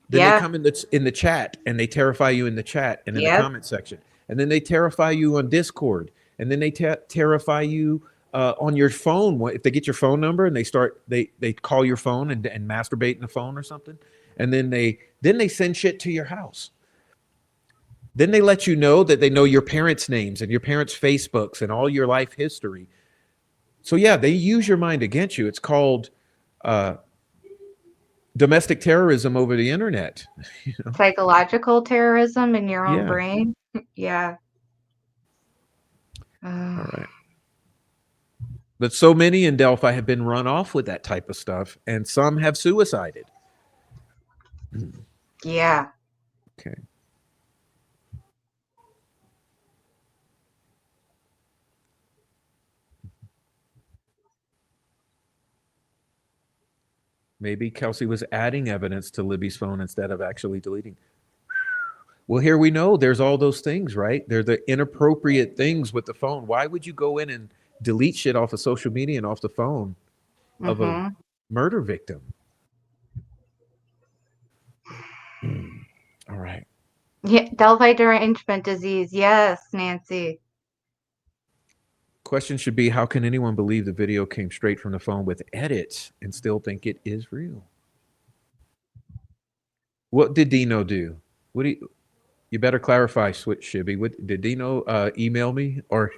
Then they Yeah. come in the chat and they terrify you in the chat and in the Yep. comment section. And then they terrify you on Discord. And then they terrify you on your phone. If they get your phone number and they call your phone and masturbate in the phone or something. And then they send shit to your house. Then they let you know that they know your parents' names and your parents' Facebooks and all your life history. So yeah, they use your mind against you. It's called uh, domestic terrorism over the internet. You know? Psychological terrorism in your own Yeah. brain. Yeah. All Uh, right. But so many in Delphi have been run off with that type of stuff, and some have suicided. yeah. Okay. Maybe Kelsey was adding evidence to Libby's phone instead of actually deleting. Well, here we know there's all those things, right? They're the inappropriate things with the phone. Why would you go in and delete shit off of social media and off the phone of a Hmm. murder victim? All right. Yeah. Delphi derangement disease. Yes, Nancy. Question should be, how can anyone believe the video came straight from the phone with edits and still think it is real? What did Dino do? What do you better clarify, Switch Shibby. What did Dino email me or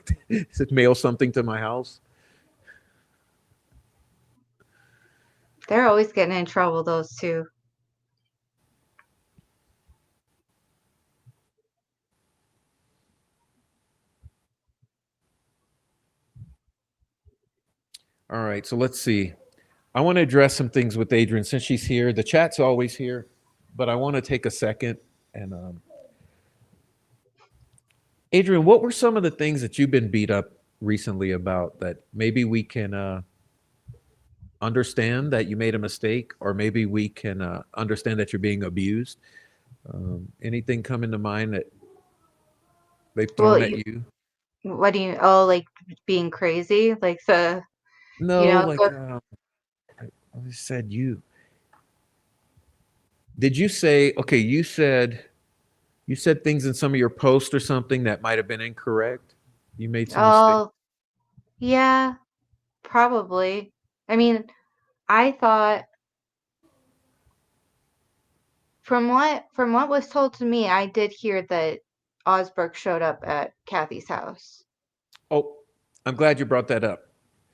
mail something to my house? They're always getting in trouble, those two. All right, so let's see. I want to address some things with Adrienne since she's here. The chat's always here, but I want to take a second and Adrienne, what were some of the things that you've been beat up recently about that maybe we can understand that you made a mistake, or maybe we can understand that you're being abused? Anything come into mind that they've Well, thrown at you? what do you, oh, like being crazy? Like No, like go, I said you. Did you say okay? You said things in some of your posts or something that might have been incorrect. You made some mistakes. oh, yeah, probably. I mean, I thought from what was told to me, I did hear that Osbrook showed up at Kathy's house. Oh, I'm glad you brought that up.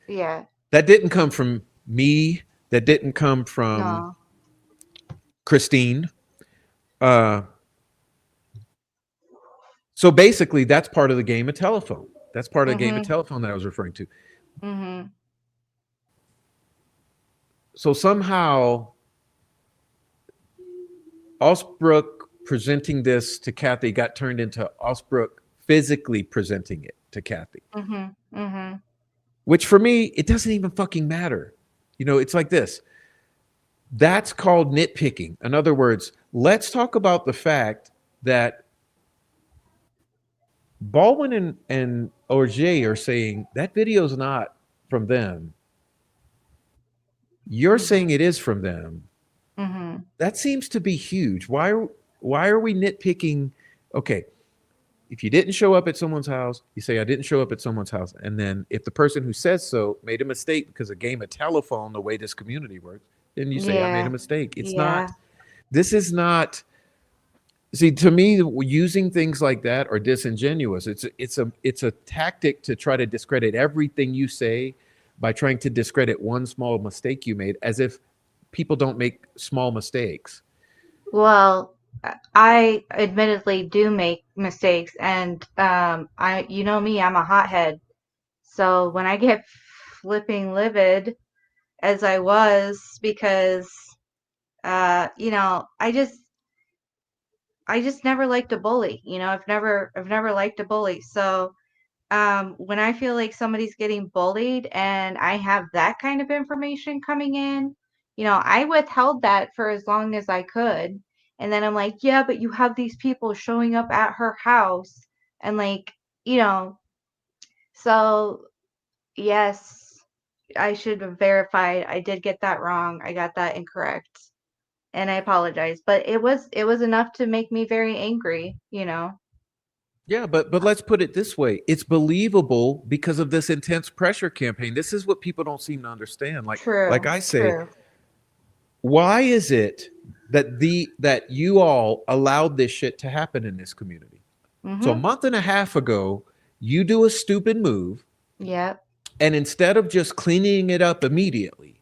Yeah. That didn't come from me. That didn't come from No. Christine. Uh, so basically, that's part of the game of telephone. That's part of the game of Mhm. telephone that I was referring to. Mhm. So somehow, Osbrook presenting this to Kathy got turned into Osbrook physically presenting it to Kathy, Mhm. Mhm. which for me, it doesn't even fucking matter. It's like this. That's called nitpicking. In other words, let's talk about the fact that Baldwin and Orge are saying that video is not from them. You're Mhm. saying it is from them. Mhm. That seems to be huge. Why are we nitpicking? Okay, if you didn't show up at someone's house, you say I didn't show up at someone's house, and then if the person who says so made a mistake because of game of telephone, the way this community works, then you say I made a Yeah. mistake. It's not. Yeah. This is not. See, to me, using things like that are disingenuous. It's a tactic to try to discredit everything you say by trying to discredit one small mistake you made, as if people don't make small mistakes. Well, I admittedly do make mistakes, and you know me, I'm a hothead. So when I get flipping livid, as I was, because I just never liked a bully. I've never liked a bully. So when I feel like somebody's getting bullied and I have that kind of information coming in, I withheld that for as long as I could. And then I'm like, yeah, but you have these people showing up at her house and like, you know, so yes, I should have verified. I did get that wrong. I got that incorrect. And I apologize. But it was enough to make me very angry. Yeah, but let's put it this way. It's believable because of this intense pressure campaign. This is what people don't seem to understand. Like True, I say, true. why is it that you all allowed this shit to happen in this community? So a Mhm. month and a half ago, you do a stupid move, Yep. and instead of just cleaning it up immediately,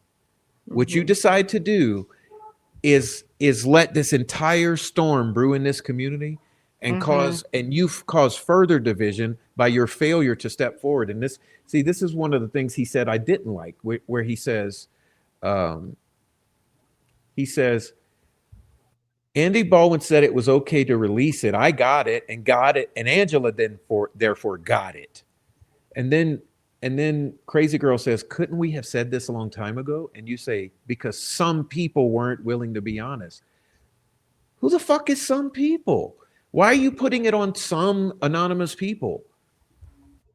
what you Mhm. decide to do is let this entire storm brew in this community Mhm. and you've caused further division by your failure to step forward. And this is one of the things he said I didn't like, where um, he says Andy Baldwin said it was okay to release it. I got it, and Angela therefore got it. And then Crazy Girl says, couldn't we have said this a long time ago? And you say, because some people weren't willing to be honest. Who the fuck is some people? Why are you putting it on some anonymous people?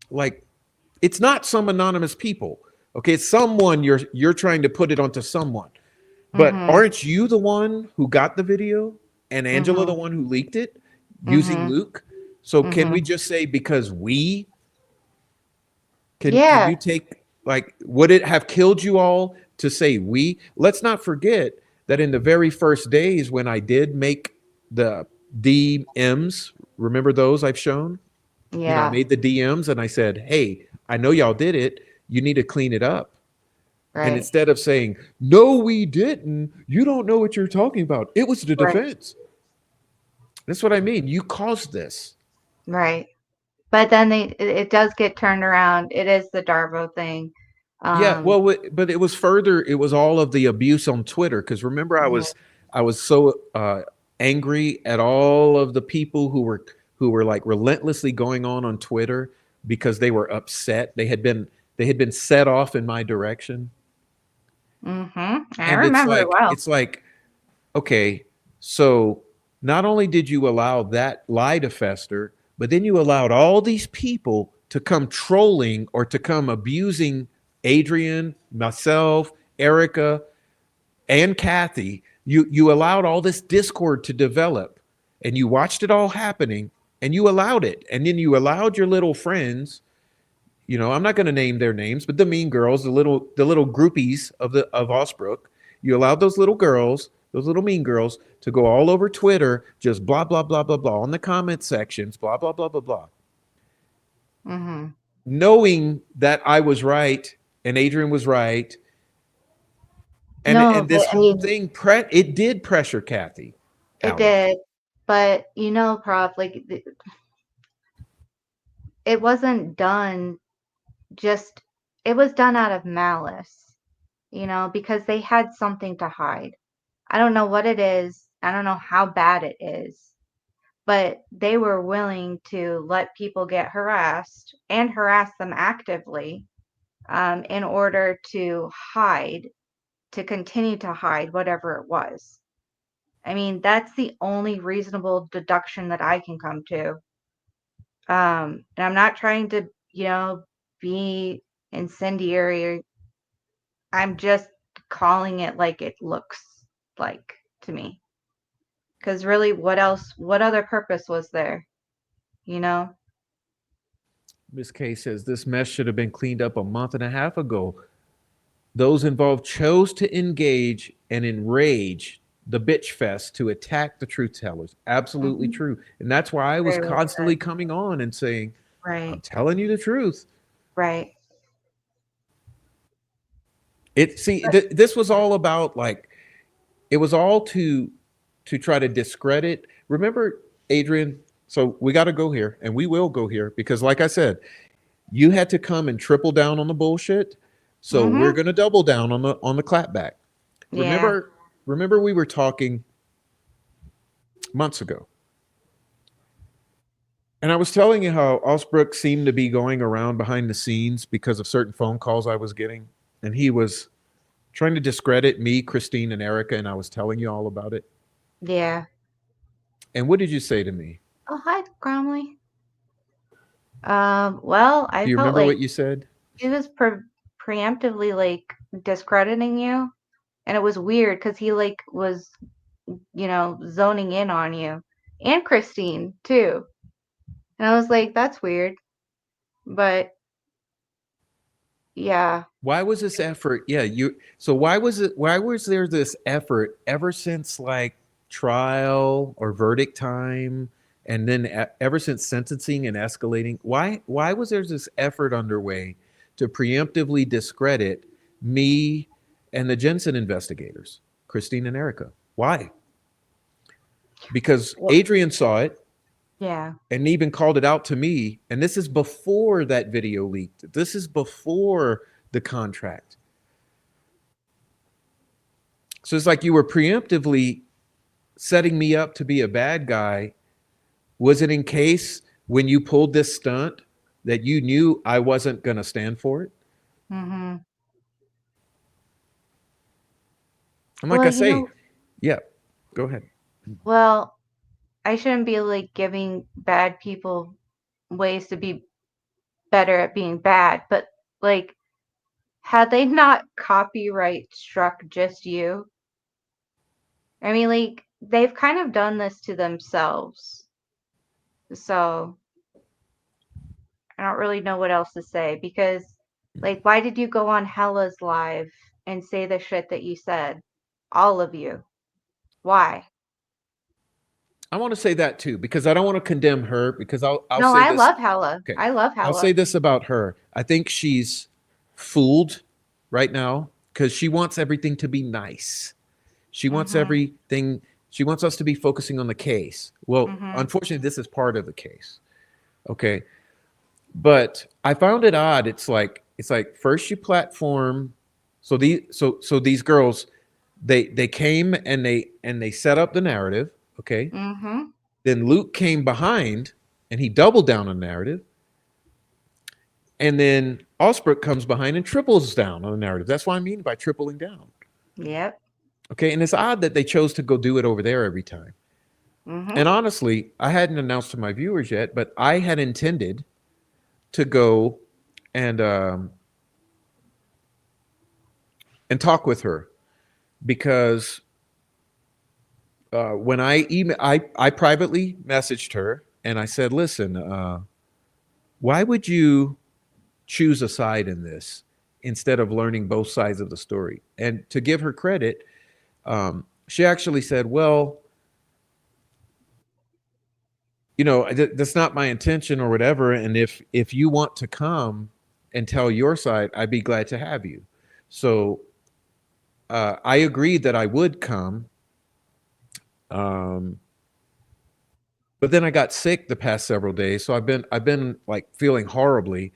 Like, it's not some anonymous people. Okay, it's someone you're trying to put it onto someone. But Mhm. aren't you the one who got the video and Angela the Mhm. one who leaked it using Mhm. Luke? So can we Mhm. just say because we can Yeah. you take, like, would it have killed you all to say we? Let's not forget that in the very first days when I did make the DMs, remember those I've shown? I Yeah. made the DMs and I said, "Hey, I know y'all did it. You need to clean it up." And Right. instead of saying, "No, we didn't. You don't know what you're talking about. It was the Right. defense." That's what I mean. You caused this. Right. But then it does get turned around. It is the Darvo thing. Yeah, Um, well, but it was further. It was all of the abuse on Twitter. Because remember, yeah. I was so angry at all of the people who were like relentlessly going on Twitter because they were upset. They had been set off in my direction, Mhm. I and remember it well. it's like, okay, so not only did you allow that lie to fester, but then you allowed all these people to come trolling or to come abusing Adrienne, myself, Erica, and Kathy. You allowed all this discord to develop, and you watched it all happening, and you allowed it, and then you allowed your little friends. I'm not going to name their names, but the mean girls, the little groupies of Osbrook, you allowed those little girls, those little mean girls, to go all over Twitter, just blah blah blah blah blah on the comment sections, blah blah blah blah blah, Mhm. knowing that I was right and Adrian was right, No, and but this I whole mean, thing it did pressure Kathy it out. did. But Prof, like it wasn't done just it was done out of malice, because they had something to hide. I don't know what it is. I don't know how bad it is, but they were willing to let people get harassed and harass them actively, in order to continue to hide whatever it was. I mean, that's the only reasonable deduction that I can come to. And I'm not trying to, be incendiary. I'm just calling it like it looks like to me. Because really, what other purpose was there? You know? Miss K says this mess should have been cleaned up a month and a half ago. Those involved chose to engage and enrage the bitch fest to attack the truth tellers. Absolutely Hmm. true. And that's why I was Very well said. constantly coming on and saying, I'm Right, telling you the truth. right. But This was all about like it was all to try to discredit. Remember, Adrian? So we got to go here, and we will go here because, like I said, you had to come and triple down on the bullshit. So we're mm-hmm. going to double down on the clapback. Yeah. Remember, remember we were talking months ago, and I was telling you how Osbrook seemed to be going around behind the scenes because of certain phone calls I was getting, and he was trying to discredit me, Christine, and Erica, and I was telling you all about it. Yeah. And what did you say to me? Oh, hi, Gromley. Well, I Do you felt remember like what you said? he was preemptively like discrediting you, and it was weird because he like was, zoning in on you and Christine too. And I was like, that's weird. But yeah. Why was this effort? Yeah, you. So why was it? Why was there this effort ever since like trial or verdict time, and then ever since sentencing and escalating? Why was there this effort underway to preemptively discredit me and the Jensen investigators, Christine and Erica? Why? Because Well, Adrian saw it yeah. and even called it out to me. And this is before that video leaked. This is before the contract. So it's like you were preemptively setting me up to be a bad guy. Was it in case when you pulled this stunt that you knew I wasn't going to stand for it? Mm-hmm. And like Well, I say, yeah, go ahead. well, I shouldn't be like giving bad people ways to be better at being bad, but like, had they not copyright struck just you? I mean, like, they've kind of done this to themselves. So I don't really know what else to say because, like, why did you go on Hella's live and say the shit that you said? All of you. Why? I want to say that too because I don't want to condemn her because I'll No, say I this. love Hella. Okay, I love I'll say Hella. this about her. I think she's fooled right now because she wants everything to be nice. She wants Mm-hmm. everything. She wants us to be focusing on the case. Well, Mm-hmm. unfortunately, this is part of the case. Okay, but I found it odd. It's like first you platform. So these girls, they came and they set up the narrative. Okay, Mm-hmm. then Luke came behind and he doubled down on narrative. And then Osbrook comes behind and triples down on the narrative. That's what I mean by tripling down. Yep. Okay. And it's odd that they chose to go do it over there every time. Mm-hmm. And honestly, I hadn't announced to my viewers yet, but I had intended to go and um, and talk with her because when I privately messaged her and I said, "Listen, why would you choose a side in this instead of learning both sides of the story?" And to give her credit, she actually said, "Well, that's not my intention or whatever. And if you want to come and tell your side, I'd be glad to have you." So I agreed that I would come, um, but then I got sick the past several days, so I've been like feeling horribly,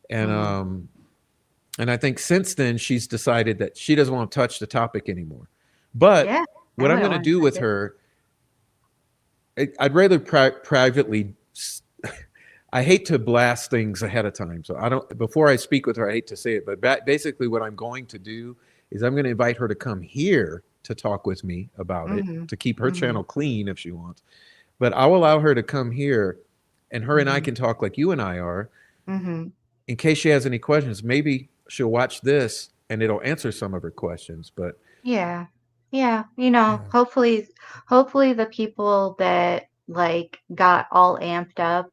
and Mm-hmm. um, and I think since then she's decided that she doesn't want to touch the topic anymore. But Yeah. I what I'm wouldn't going to want to do touch with it. her, I'd rather privately. I hate to blast things ahead of time, so I don't. Before I speak with her, I hate to say it, but basically, what I'm going to do is I'm going to invite her to come here to talk with me about it, Mm-hmm. to keep her Mm-hmm. channel clean if she wants. But I'll allow her to come here, and her and I Mm-hmm. can talk like you and I are. Mm-hmm. In case she has any questions, maybe she'll watch this and it'll answer some of her questions. But Yeah. Yeah. yeah, Hopefully the people that like got all amped up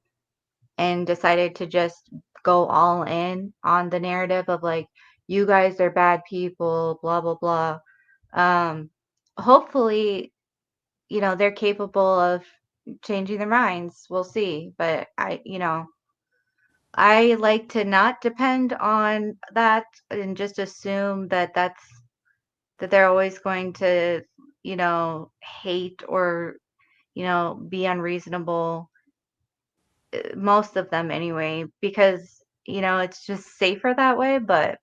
and decided to just go all in on the narrative of like, you guys are bad people, blah, blah, blah. Um, hopefully, they're capable of changing their minds. We'll see. But I like to not depend on that and just assume that that they're always going to, hate or, be unreasonable, most of them anyway, because, it's just safer that way, but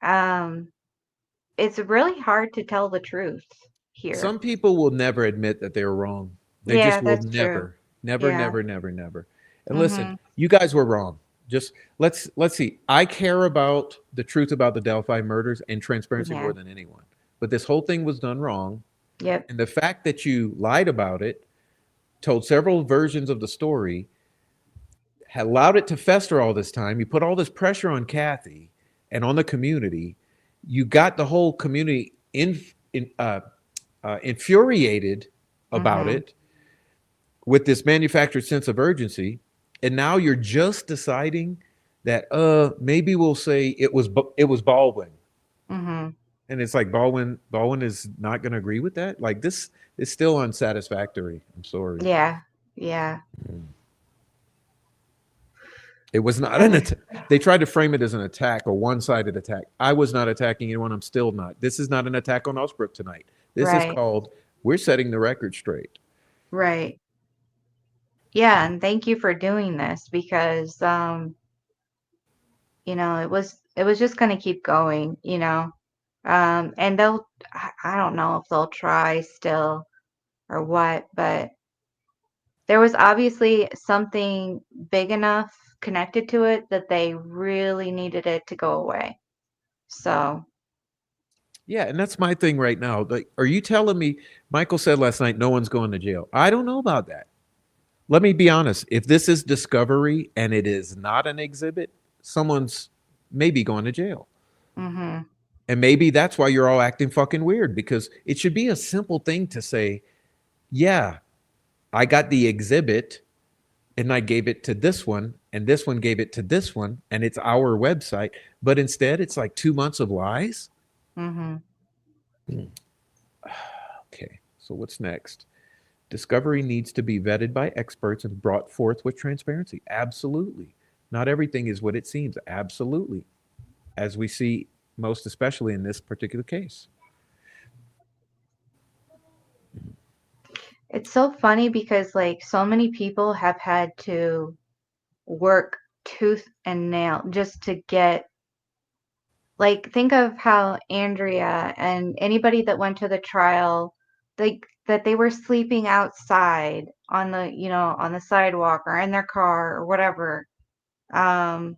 um it's really hard to tell the truth here. Some people will never admit that they're wrong. They Yeah, just will that's true. never, never, Yeah. never, never, never. And listen, Mhm. you guys were wrong. Just let's see. I care about the truth about the Delphi murders and transparency more Yeah. than anyone. But this whole thing was done wrong, Yep. and the fact that you lied about it, told several versions of the story, had allowed it to fester all this time. You put all this pressure on Kathy and on the community. You got the whole community infuriated about Mhm. it with this manufactured sense of urgency, and now you're just deciding that maybe we'll say it was Baldwin, Mhm. and it's like Baldwin is not going to agree with that. Like this is still unsatisfactory. I'm sorry. Yeah. Yeah. It was not an Uh, attack. They tried to frame it as an attack, a one-sided attack. I was not attacking anyone. I'm still not. This is not an attack on Osbrook tonight. This is right. called we're setting the record straight. Right. Yeah, and thank you for doing this because it was just going to keep going, and I don't know if they'll try still or what, but there was obviously something big enough connected to it that they really needed it to go away. So, Yeah, and that's my thing right now. Like, are you telling me Michael said last night no one's going to jail? I don't know about that. Let me be honest. If this is discovery and it is not an exhibit, someone's maybe going to jail. mhm, And maybe that's why you're all acting fucking weird because it should be a simple thing to say, yeah, I got the exhibit and I gave it to this one and this one gave it to this one and it's our website. But instead, it's like 2 months of lies. mhm. Okay, so what's next? Discovery needs to be vetted by experts and brought forth with transparency. Absolutely. Not everything is what it seems. Absolutely. As we see, most especially in this particular case. It's so funny because like so many people have had to work tooth and nail just to get, like, think of how Andrea and anybody that went to the trial, like that they were sleeping outside on the sidewalk or in their car or whatever, um,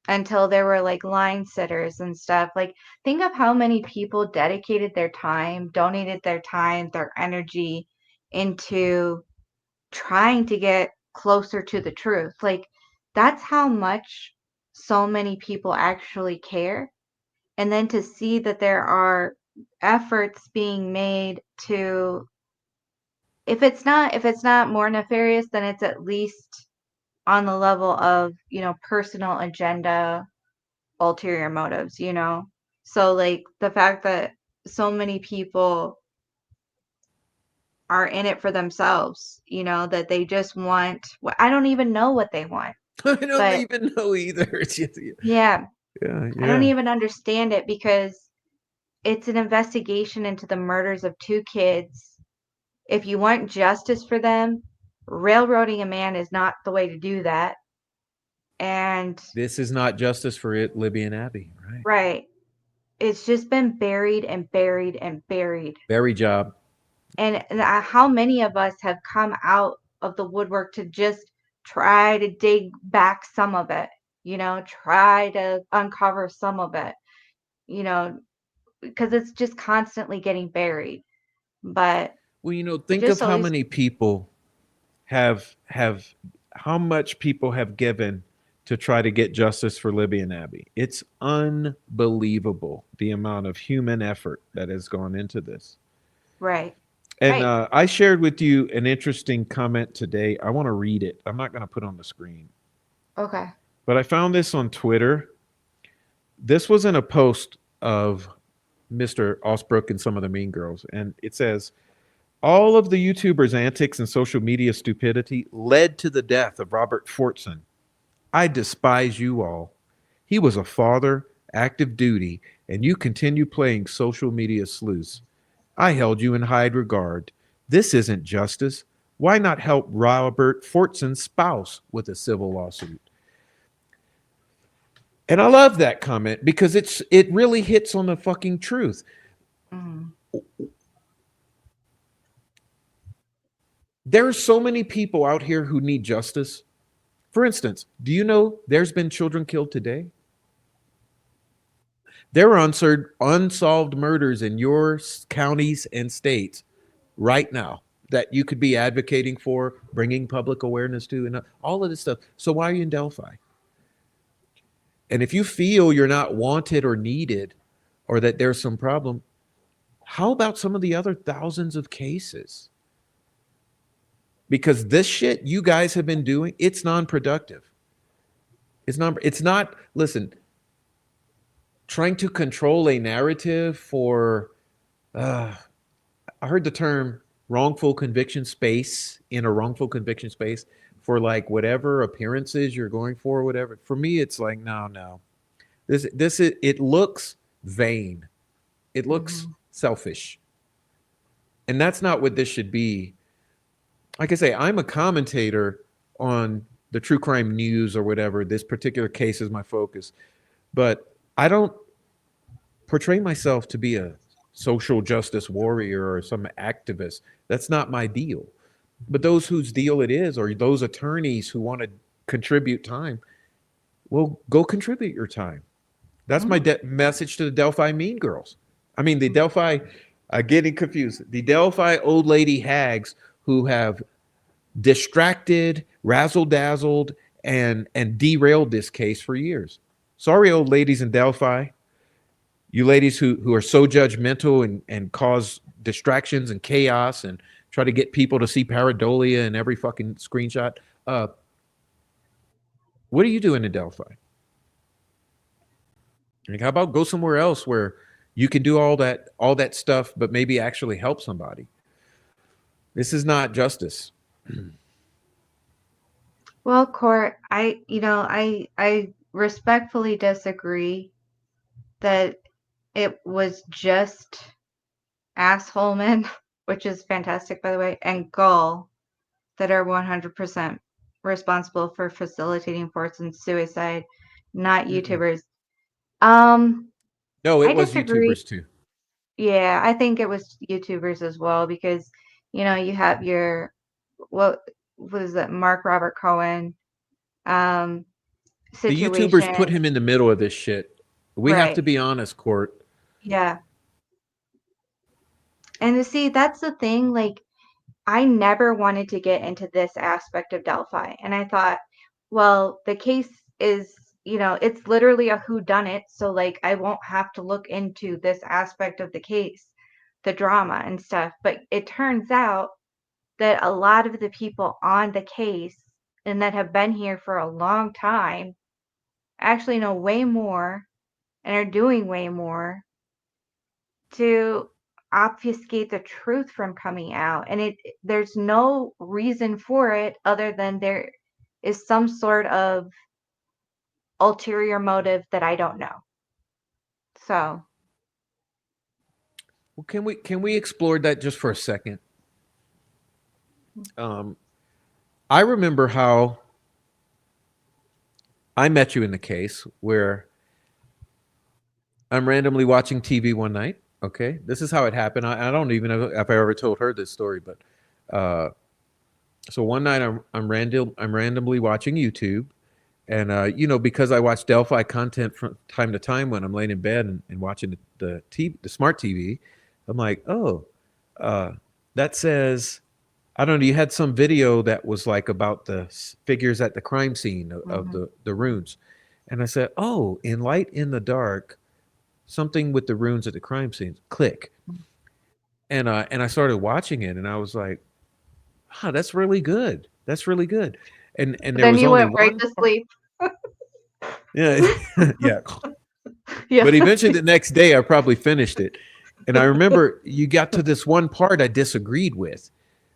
until there were like line sitters and stuff. Like, think of how many people dedicated their time, donated their time, their energy into trying to get closer to the truth. Like, that's how much so many people actually care. And then to see that there are efforts being made to, if it's not more nefarious, then it's at least on the level of, personal agenda, ulterior motives. So like the fact that so many people are in it for themselves, that they just want, I don't even know what they want, I don't but even know either. yeah, Yeah, I don't yeah. even understand it because it's an investigation into the murders of two kids. If you want justice for them, railroading a man is not the way to do that. And This is not justice for it, Libby and Abby, right? right, it's just been buried and buried and buried. Very job. And how many of us have come out of the woodwork to just try to dig back some of it, try to uncover some of it, you know, because it's just constantly getting buried. But Well, it think just of how always, many people have how much people have given to try to get justice for Libby and Abby. It's unbelievable the amount of human effort that has gone into this. right, And right. I shared with you an interesting comment today. I want to read it. I'm not going to put on the screen, Okay. but I found this on Twitter. This was in a post of Mr. Osbrook and some of the Mean Girls, and it says, all of the YouTubers' antics and social media stupidity led to the death of Robert Fortson. I despise you all. He was a father, active duty, and you continue playing social media sleuths. I held you in high regard. This isn't justice. Why not help Robert Fortson's spouse with a civil lawsuit? And I love that comment because it really hits on the fucking truth. Mm, There are so many people out here who need justice. For instance, do you know there's been children killed today? There are unsolved murders in your counties and states right now that you could be advocating for, bringing public awareness to, and all of this stuff. So why are you in Delphi? And if you feel you're not wanted or needed, or that there's some problem, how about some of the other thousands of cases? Because this shit you guys have been doing, it's non-productive. It's not, listen, trying to control a narrative for uh, I heard the term wrongful conviction space in a wrongful conviction space for like whatever appearances you're going for, whatever. For me, it's like no, no. It looks vain. It looks mhm, selfish, and that's not what this should be. Like I say, I'm a commentator on the true crime news or whatever. This particular case is my focus, but I don't portray myself to be a social justice warrior or some activist. That's not my deal. But those whose deal it is, or those attorneys who want to contribute time, well, go contribute your time. That's my mhm, message to the Delphi Mean Girls. I mean, the mhm. Delphi, getting confused. The Delphi old lady hags who have distracted, razzle dazzled, and derailed this case for years. Sorry, old ladies in Delphi. You ladies who are so judgmental and cause distractions and chaos and try to get people to see pareidolia in every fucking screenshot. Uh, what are you doing in Delphi? Like, how about go somewhere else where you can do all that stuff, but maybe actually help somebody? This is not justice. Well, Court, I respectfully disagree that it was just assholemen, which is fantastic, by the way, and Gull that are 100% responsible for facilitating forced and suicide, not Mm-mm. YouTubers. Um, No, I it was disagree. YouTubers too. Yeah, I think it was YouTubers as well because, you have your what was it, Mark Robert Cohen um The YouTubers put situation. him in the middle of this shit. We have to Right. be honest, Court. Yeah. And to see, that's the thing, like I never wanted to get into this aspect of Delphi. And I thought, well, the case is, it's literally a who done it, so like I won't have to look into this aspect of the case, the drama and stuff. But it turns out that a lot of the people on the case and that have been here for a long time actually know way more and are doing way more to obfuscate the truth from coming out. And there's no reason for it other than there is some sort of ulterior motive that I don't know. So, Well, can we explore that just for a second? Um, I remember how I met you in the case where I'm randomly watching TV one night. Okay, this is how it happened. I don't even know if I ever told her this story, but uh, so one night I'm randomly watching YouTube, and because I watch Delphi content from time to time when I'm laying in bed and watching the smart TV, I'm like, oh, uh, that says I don't know. You had some video that was like about the figures at the crime scene of mhm. the runes, and I said, oh, in light in the dark, something with the runes at the crime scene. Click, and I started watching it, and I was like, huh, that's really good. That's really good. And But there then was you only went right one to part. sleep. Yeah, yeah. Yeah. But eventually, the next day, I probably finished it. And I remember you got to this one part I disagreed with,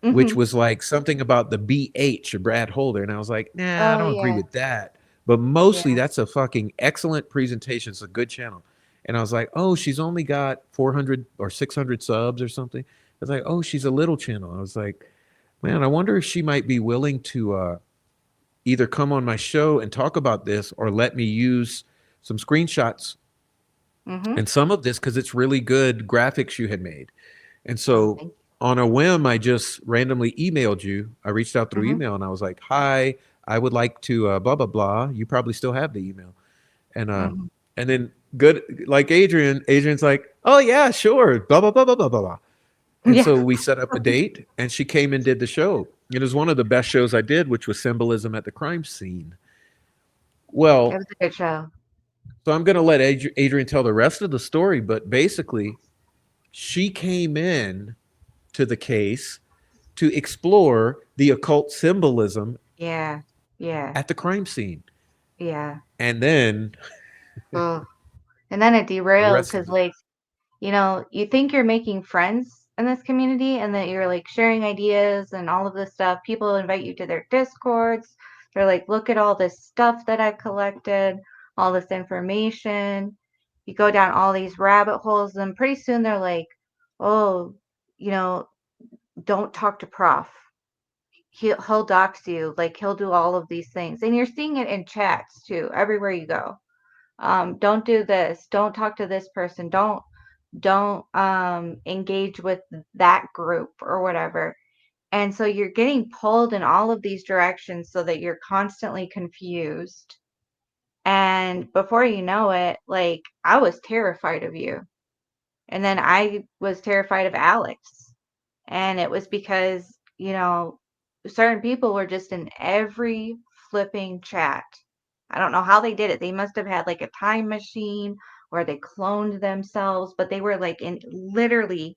which Hmm. was like something about the BH of Brad Holder. And I was like, nah, I Oh don't agree yeah. with that. but mostly Yeah. that's a fucking excellent presentation. It's a good channel. And I was like, oh, she's only got 400 or 600 subs or something. I was like, oh, she's a little channel. I was like, man, I wonder if she might be willing to either come on my show and talk about this or let me use some screenshots Mm-hmm. and some of this because it's really good graphics you had made. And Oh, so thank on a whim, I just randomly emailed you. I reached out you. through Mm-hmm. email and I was like, hi, I would like to blah, blah, blah. You probably still have the email. And Mm-hmm. and then good like Adrienne's like, oh yeah, sure, blah blah blah blah blah blah blah. And Yeah. so we set up a date and she came and did the show. It was one of the best shows I did, which was symbolism at the crime scene. It Well, was a good show. so I'm going to let Adrienne tell the rest of the story, but basically, she came in to the case to explore the occult symbolism Yeah. Yeah. at the crime scene. Yeah. And then Oh. And then it the derailed rest because, of it. like, you think you're making friends in this community and that you're like sharing ideas and all of this stuff. People invite you to their discords. They're like, look at all this stuff that I collected, all this information. You go down all these rabbit holes, and pretty soon they're like, oh, you know, don't talk to Prof. He'll dox you, like he'll do all of these things. And you're seeing it in chats too, everywhere you go. Don't do this, don't talk to this person, don't engage with that group or whatever. And so you're getting pulled in all of these directions so that you're constantly confused. And before you know it, like I was terrified of you. And then I was terrified of Alex. And it was because, certain people were just in every flipping chat. I don't know how they did it. They must have had like a time machine or they cloned themselves, but they were like in literally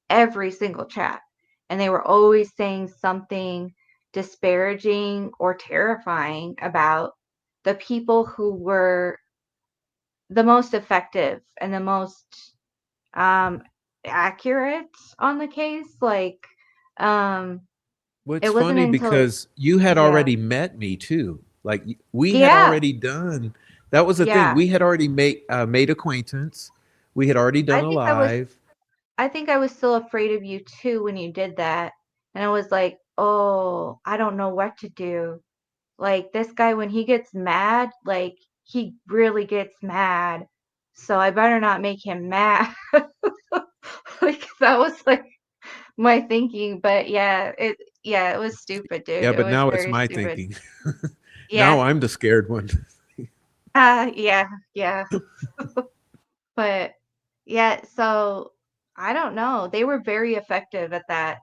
every single chat. And they were always saying something disparaging or terrifying about the people who were the most effective and the most um accurate on the case. Like, um Well, it it's wasn't funny until because you had yeah. already met me too. Like we had Yeah. already done. That was the thing. Yeah. We had already made acquaintance. We had already I done a think I was live. I think I was still afraid of you too when you did that. And I was like, "Oh, I don't know what to do." Like this guy when he gets mad, like he really gets mad. So I better not make him mad. Like that was like my thinking, but yeah, it was stupid, dude. Yeah, It but was now it's very my stupid. thinking. Now Yeah. I'm the scared one. Yeah, yeah. But yeah, so I don't know. They were very effective at that,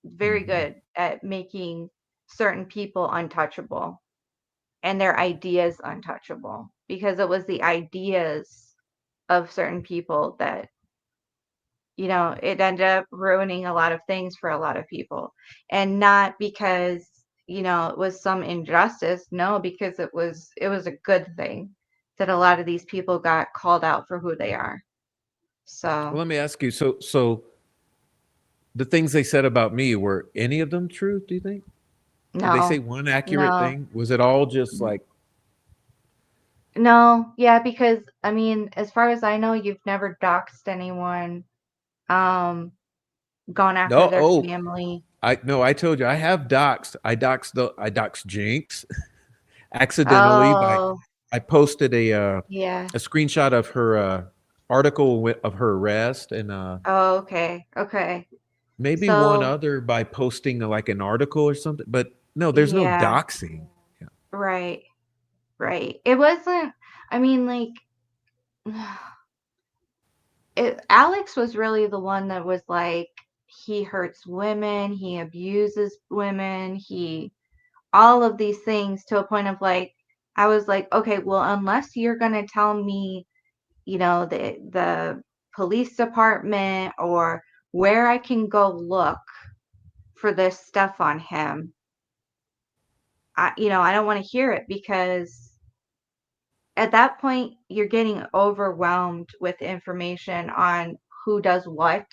very Mhm. good at making certain people untouchable and their ideas untouchable because it was the ideas of certain people that, it ended up ruining a lot of things for a lot of people. And not because, it was some injustice. No, because it was a good thing that a lot of these people got called out for who they are. Well, So, let me ask you. So the things they said about me, were any of them true? Do you think? Did they say no, one accurate no, thing? Was it all just like, no, yeah, because I mean, as far as I know, you've never doxed anyone, um, gone after no? their Oh, family. I no. I told you I have doxed. I doxed Jinx accidentally by Oh, I posted yeah. a screenshot of her article of her arrest and Oh, okay, okay. maybe one So, other by posting like an article or something. But no, there's no yeah, doxing. Yeah. right, right. It wasn't, I mean, like, Alex was really the one that was like, he hurts women, he abuses women, all of these things to a point of like, I was like, okay, well, unless you're gonna tell me, the police department or where I can go look for this stuff on him, I don't want to hear it because at that point you're getting overwhelmed with information on who does what,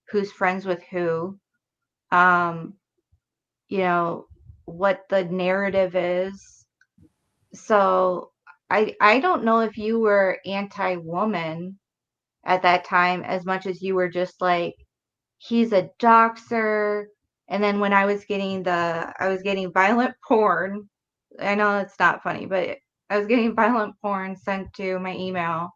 who's friends with who, um, you know, what the narrative is. So I don't know if you were anti-woman at that time as much as you were just like, he's a doxer. And then when I was getting violent porn. I know it's not funny, but I was getting violent porn sent to my email.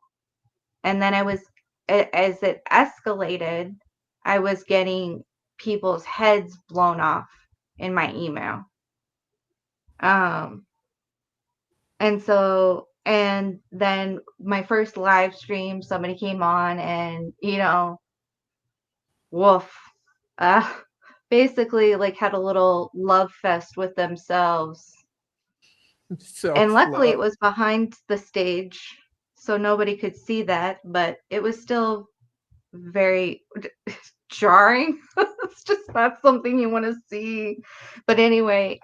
And then as it escalated, I was getting people's heads blown off in my email. Um, and then my first live stream, somebody came on and, woof, uh, basically like had a little love fest with themselves. And Self luckily it love. was behind the stage, so nobody could see that, but it was still very jarring. It's just not something you want to see. But anyway,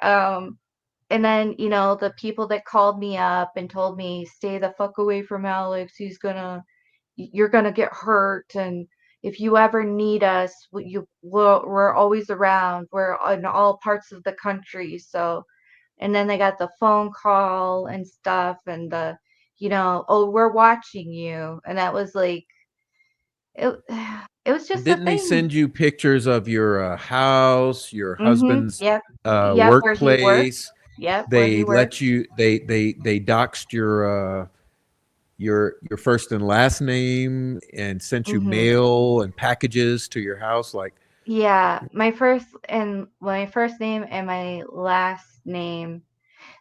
and then, the people that called me up and told me, stay the fuck away from Alex. You're gonna get hurt. And if you ever need us, we're always around. We're in all parts of the country. So, and then they got the phone call and stuff and oh, we're watching you. And that was like, it, it was just a Didn't they thing. send you pictures of your house, your husband's Yep. Yep. Where he worked. workplace? Yep. Where he They worked. let you. They doxed your first and last name and sent you Hmm. mail and packages to your house. Like, Yeah. My first name and my last name.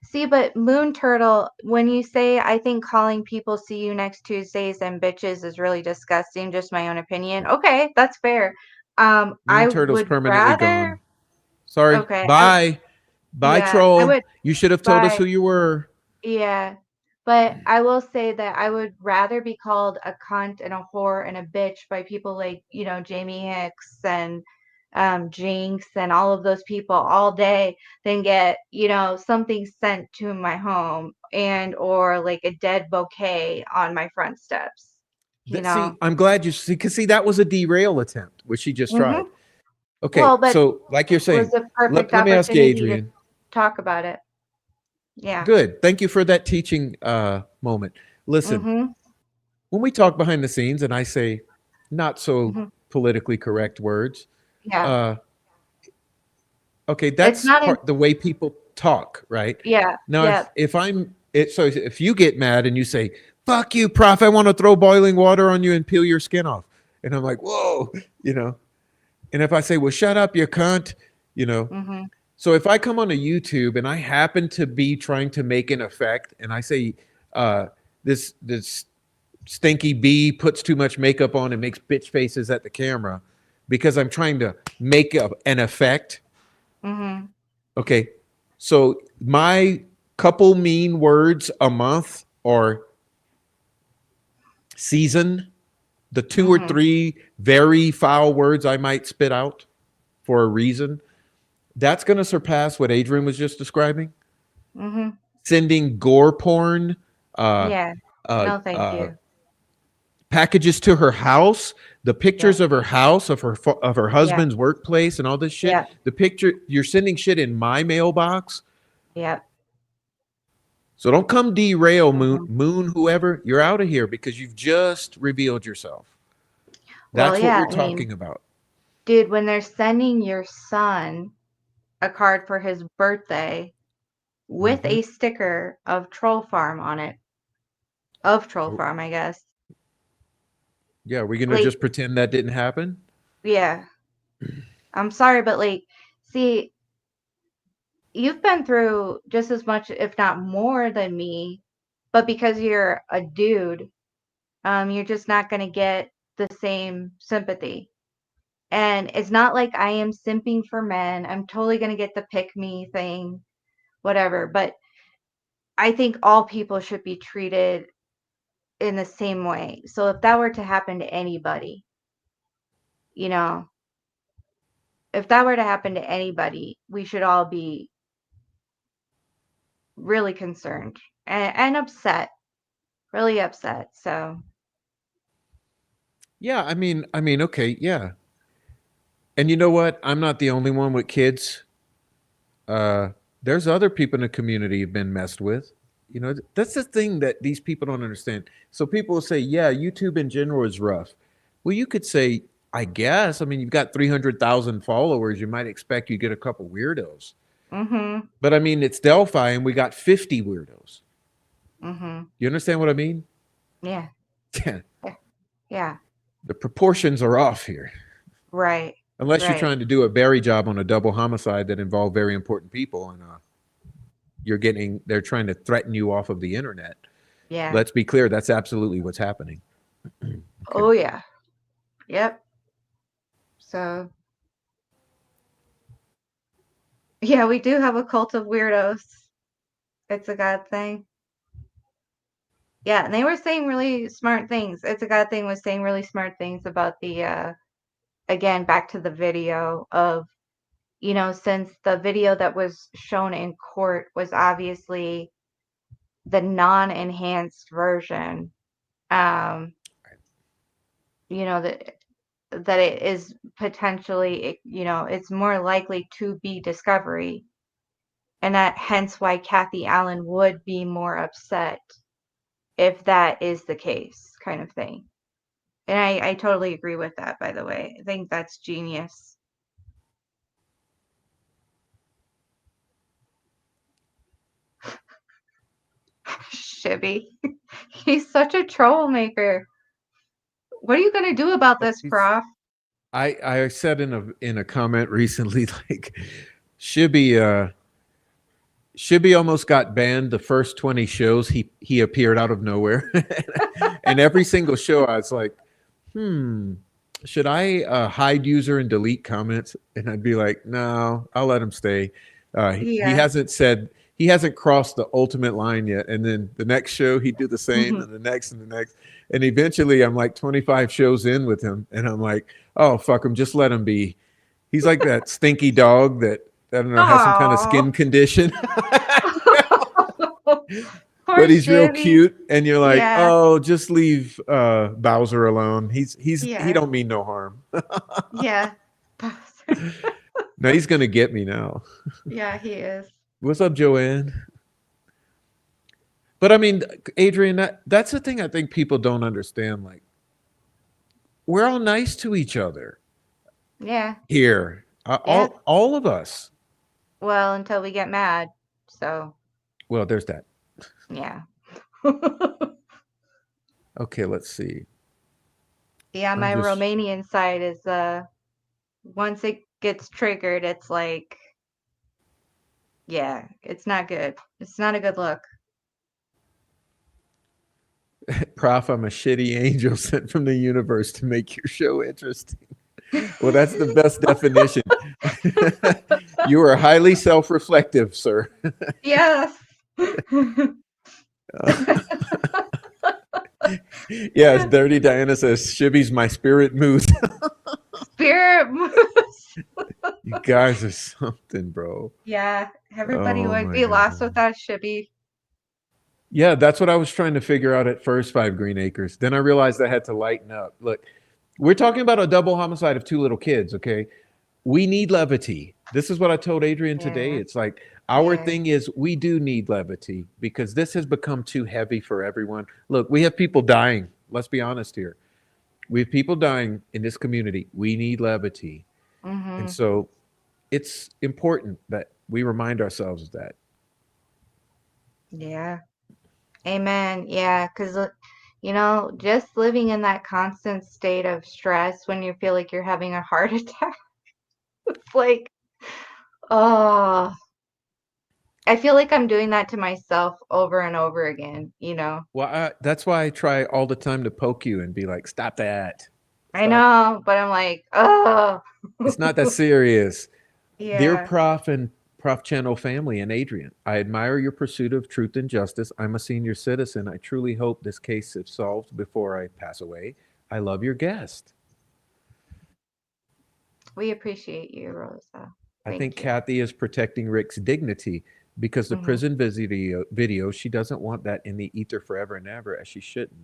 See, but Moon Turtle, when you say, I think calling people see you next Tuesdays and bitches is really disgusting, just my own opinion. Okay, that's fair. Moon I Turtle's would permanently rather, gone. Sorry. okay, Bye. Bye, yeah, I troll. would, You should have told us bye. who you were. Yeah, but I will say that I would rather be called a cunt and a whore and a bitch by people like, Jamie Hicks and Jinx and all of those people all day than get, something sent to my home and or like a dead bouquet on my front steps, you know. See, I'm glad you see, because see, that was a derail attempt, which she just Hmm. tried. Okay, Well, but so like you're it was saying, a perfect let me ask you, opportunity to Adrienne. talk about it. Yeah. Good. Thank you for that teaching moment. Listen, Hmm. when we talk behind the scenes and I say not so Hmm. politically correct words, Yeah. uh, okay, It's that's not in, part the way people talk, right? yeah. Now, Yeah. if I'm it, so if you get mad and you say "fuck you, prof," I want to throw boiling water on you and peel your skin off, and I'm like, whoa, you know. And if I say, well, shut up, you cunt, you know. Hmm. So if I come on a YouTube and I happen to be trying to make an effect, and I say, this stinky bee puts too much makeup on and makes bitch faces at the camera because I'm trying to make an effect. Hmm. Okay. So my couple mean words a month or season, the two or Hmm. three very foul words I might spit out for a reason, that's going to surpass what Adrian was just describing. Hmm. Sending gore porn, uh, Yeah. uh, No, thank uh, you. packages to her house, the pictures Yep. of her house, of her Yeah. husband's workplace, and all this shit. Yep. The picture you're sending shit in my mailbox. Yep. So don't come derail Hmm. Moon, whoever. You're out of here because you've just revealed yourself. Well, That's what yeah. we're I mean, talking about. dude, when they're sending your son a card for his birthday with Hmm. a sticker of Troll Farm on it, of Troll Oh, Farm, I guess. yeah, we're gonna Like, just pretend that didn't happen. yeah. I'm sorry, but like, see, you've been through just as much, if not more, than me, but because you're a dude, you're just not gonna get the same sympathy. And it's not like I am simping for men. I'm totally going to get the pick me thing, whatever. But I think all people should be treated in the same way. So if that were to happen to anybody, you know, if that were to happen to anybody, we should all be really concerned and upset, really upset. So, Yeah, okay, yeah. And you know what? I'm not the only one with kids. Uh, there's other people in the community who've been messed with. You know, that's the thing that these people don't understand. So people will say, yeah, YouTube in general is rough. Well, you could say, I guess. I mean, you've got 300,000 followers. You might expect you get a couple weirdos. Mm-hmm. But I mean, it's Delphi and we got 50 weirdos. Mm-hmm. You understand what I mean? Yeah. Yeah. Yeah. Yeah. The proportions are off here. Right. Unless you're Right. trying to do a Barry job on a double homicide that involved very important people and they're trying to threaten you off of the internet. Yeah. Let's be clear, that's absolutely what's happening. Okay. Oh yeah. Yep. So yeah, we do have a cult of weirdos. It's a God thing. Yeah, and they were saying really smart things. It's a God thing was saying really smart things about the again back to the video of since the video that was shown in court was obviously the non-enhanced version, um, that it is potentially, it's more likely to be discovery, and that hence why Kathy Allen would be more upset if that is the case, kind of thing. And I totally agree with that, by the way. I think that's genius. Shibby. He's such a troublemaker. What are you going to do about this, It's, Prof? I said in a comment recently, like Shibby Shibby almost got banned the first 20 shows he appeared out of nowhere. And every single show I was like, should I hide user and delete comments? And I'd be like, no, I'll let him stay. He Yeah. hasn't said he hasn't crossed the ultimate line yet. And then the next show he'd do the same, and the next and the next. And eventually I'm like 25 shows in with him, and I'm like, oh fuck him, just let him be. He's like that stinky dog that I don't know has some kind of Oh. skin condition. Poor But he's real Shibby. cute, and you're like, Yeah. oh, just leave Bowser alone. He Yeah. don't mean no harm. Yeah. No, he's gonna get me now. Yeah, he is. What's up, Joanne? But I mean, Adrian, that's the thing I think people don't understand. Like, we're all nice to each other Yeah. here, Yeah. all of us. Well, until we get mad. So, Well, there's that. yeah. Okay, let's see. Yeah, I'm my just Romanian side is once it gets triggered, it's like, yeah, it's not good. It's not a good look. Prof. I'm a shitty angel sent from the universe to make your show interesting. Well, that's the best definition. You are highly self-reflective, sir. Yes. Yes, Dirty Diana says, Shibby's my spirit mood. Spirit moves. You guys are something, bro. Yeah, everybody Oh would my be lost god. without Shibby. Yeah, that's what I was trying to figure out at first, 5 Green Acres. Then I realized I had to lighten up. Look, we're talking about a double homicide of two little kids, okay? We need levity. This is what I told Adrian today. Yeah, It's like our yeah. thing is we do need levity because this has become too heavy for everyone. Look, we have people dying. Let's be honest here. We have people dying in this community. We need levity. And Mm-hmm. so it's important that we remind ourselves of that. Yeah. Amen. Yeah, because just living in that constant state of stress when you feel like you're having a heart attack, it's like, oh, I feel like I'm doing that to myself over and over again. Well, that's why I try all the time to poke you and be like, stop that. I Stop. know, but I'm like, oh, It's not that serious. Dear yeah. Prof and Prof Channel family and Adrian, I admire your pursuit of truth and justice. I'm a senior citizen. I truly hope this case is solved before I pass away. I love your guest. We appreciate you, Rosa. I think Thank you. Kathy is protecting Rick's dignity because the Hmm. prison video, she doesn't want that in the ether forever and ever, as she shouldn't.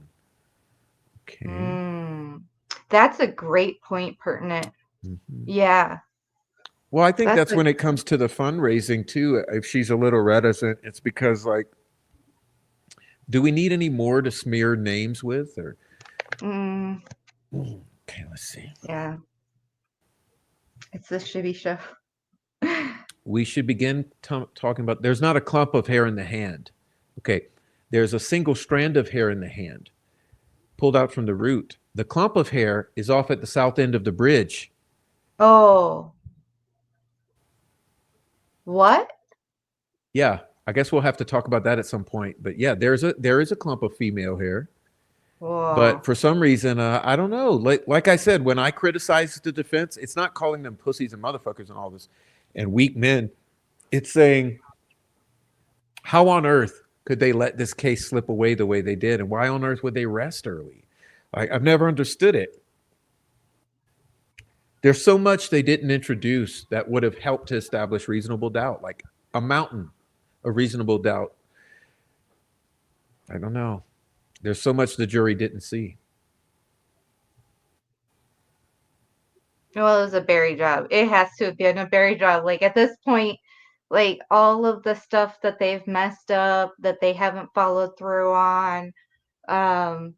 Okay. Mm. That's a great point, pertinent. Mhm. Yeah, Well, I think that's that's a when it comes to the fundraising too. If she's a little reticent, it's because like Do we need any more to smear names with? Or Mm, okay, let's see. yeah, it's this shitty show. We should begin talking about. There's not a clump of hair in the hand. Okay, there's a single strand of hair in the hand, pulled out from the root. The clump of hair is off at the south end of the bridge. Oh, what? Yeah, I guess we'll have to talk about that at some point. But yeah, there is a clump of female hair. But Whoa. for some reason, I don't know. Like I said, when I criticize the defense, it's not calling them pussies and motherfuckers and all this, and weak men. It's saying, how on earth could they let this case slip away the way they did, and why on earth would they rest early? I've never understood it. There's so much they didn't introduce that would have helped to establish reasonable doubt, like a mountain of reasonable doubt. I don't know. There's so much the jury didn't see. Well, it was a berry job. It has to have been a berry job. Like at this point, like all of the stuff that they've messed up, that they haven't followed through on, um,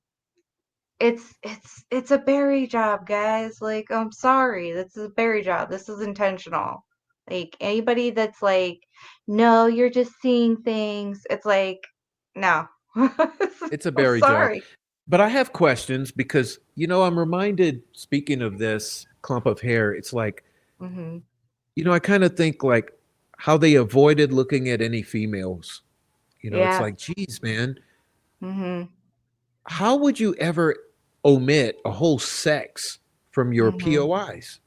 it's a berry job, guys. Like, I'm sorry, this is a berry job. This is intentional. Like anybody that's like, no, you're just seeing things. It's like, no. It's a I'm berry job. sorry. But I have questions because, I'm reminded, speaking of this clump of hair, it's like, Hmm. I kind of think like how they avoided looking at any females. It's Yeah. like, geez, man, Hmm. how would you ever omit a whole sex from your Hmm. POIs?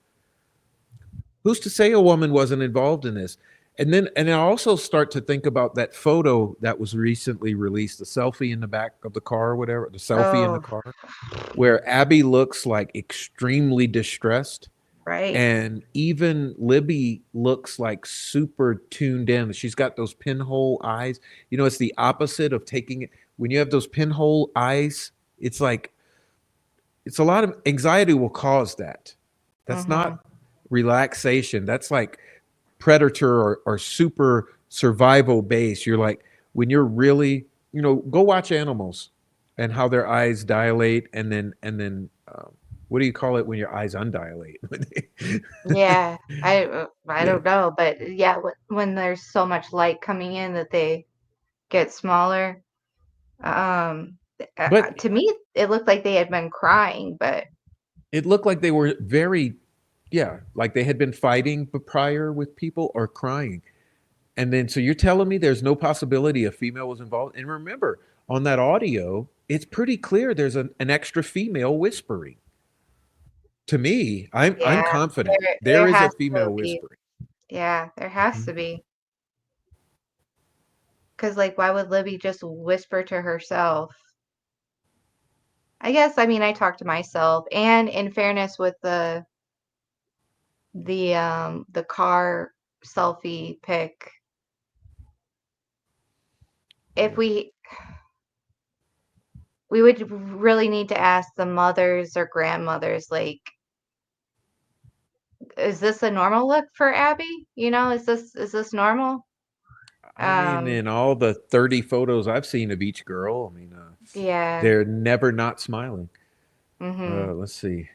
Who's to say a woman wasn't involved in this? And I also start to think about that photo that was recently released, the selfie in the back of the car or whatever, the selfie in the Oh, car, where Abby looks like extremely distressed. right. And even Libby looks like super tuned in. She's got those pinhole eyes. It's the opposite of taking it. When you have those pinhole eyes, it's like it's a lot of anxiety will cause that. That's Hmm. not relaxation. That's like predator or super survival base. You're like when you're really, go watch animals and how their eyes dilate and then what do you call it when your eyes undilate? Yeah, I Yeah, don't know, but yeah, when there's so much light coming in that they get smaller. but To me, it looked like they had been crying, but it looked like they were very, yeah, like they had been fighting prior with people or crying. And then, so you're telling me there's no possibility a female was involved? And remember, on that audio, it's pretty clear there's an extra female whispering. To me, I'm yeah, confident there there is a has to female be. whispering. Yeah, there has Mhm. to be. Because like, why would Libby just whisper to herself? I guess, I mean, I talk to myself, and in fairness with the car selfie pic, if Yeah. we would really need to ask the mothers or grandmothers, like, is this a normal look for Abby? Is this normal? I mean, Um, in all the 30 photos I've seen of each girl, I mean, yeah. they're never not smiling. Mhm. Let's see.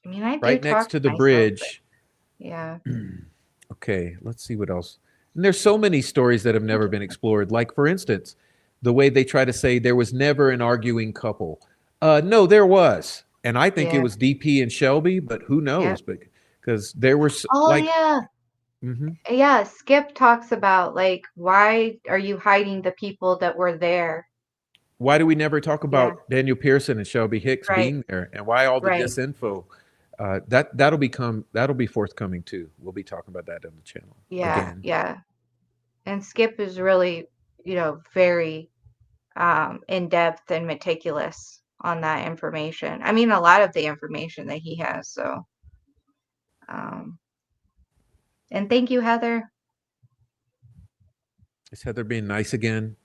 I mean, I do Right next talk to to the myself, but bridge. yeah. Okay, let's see what else. And there's so many stories that have never been explored. Like, for instance, the way they try to say there was never an arguing couple. No, there was. And I think it Yeah. was DP and Shelby, but who Yeah. knows? But because there were Oh, like, yeah. mhm. Yeah, Skip talks about like why are you hiding the people that were there? Why do we never talk Yeah. about Daniel Pearson and Shelby Hicks Right. being there, and why all the Right. disinfo? That'll be forthcoming too. We'll be talking about that on the channel Yeah. again. Yeah. And Skip is really, very in depth and meticulous on that information. I mean, a lot of the information that he has. So, um, and thank you, Heather. Is Heather being nice again?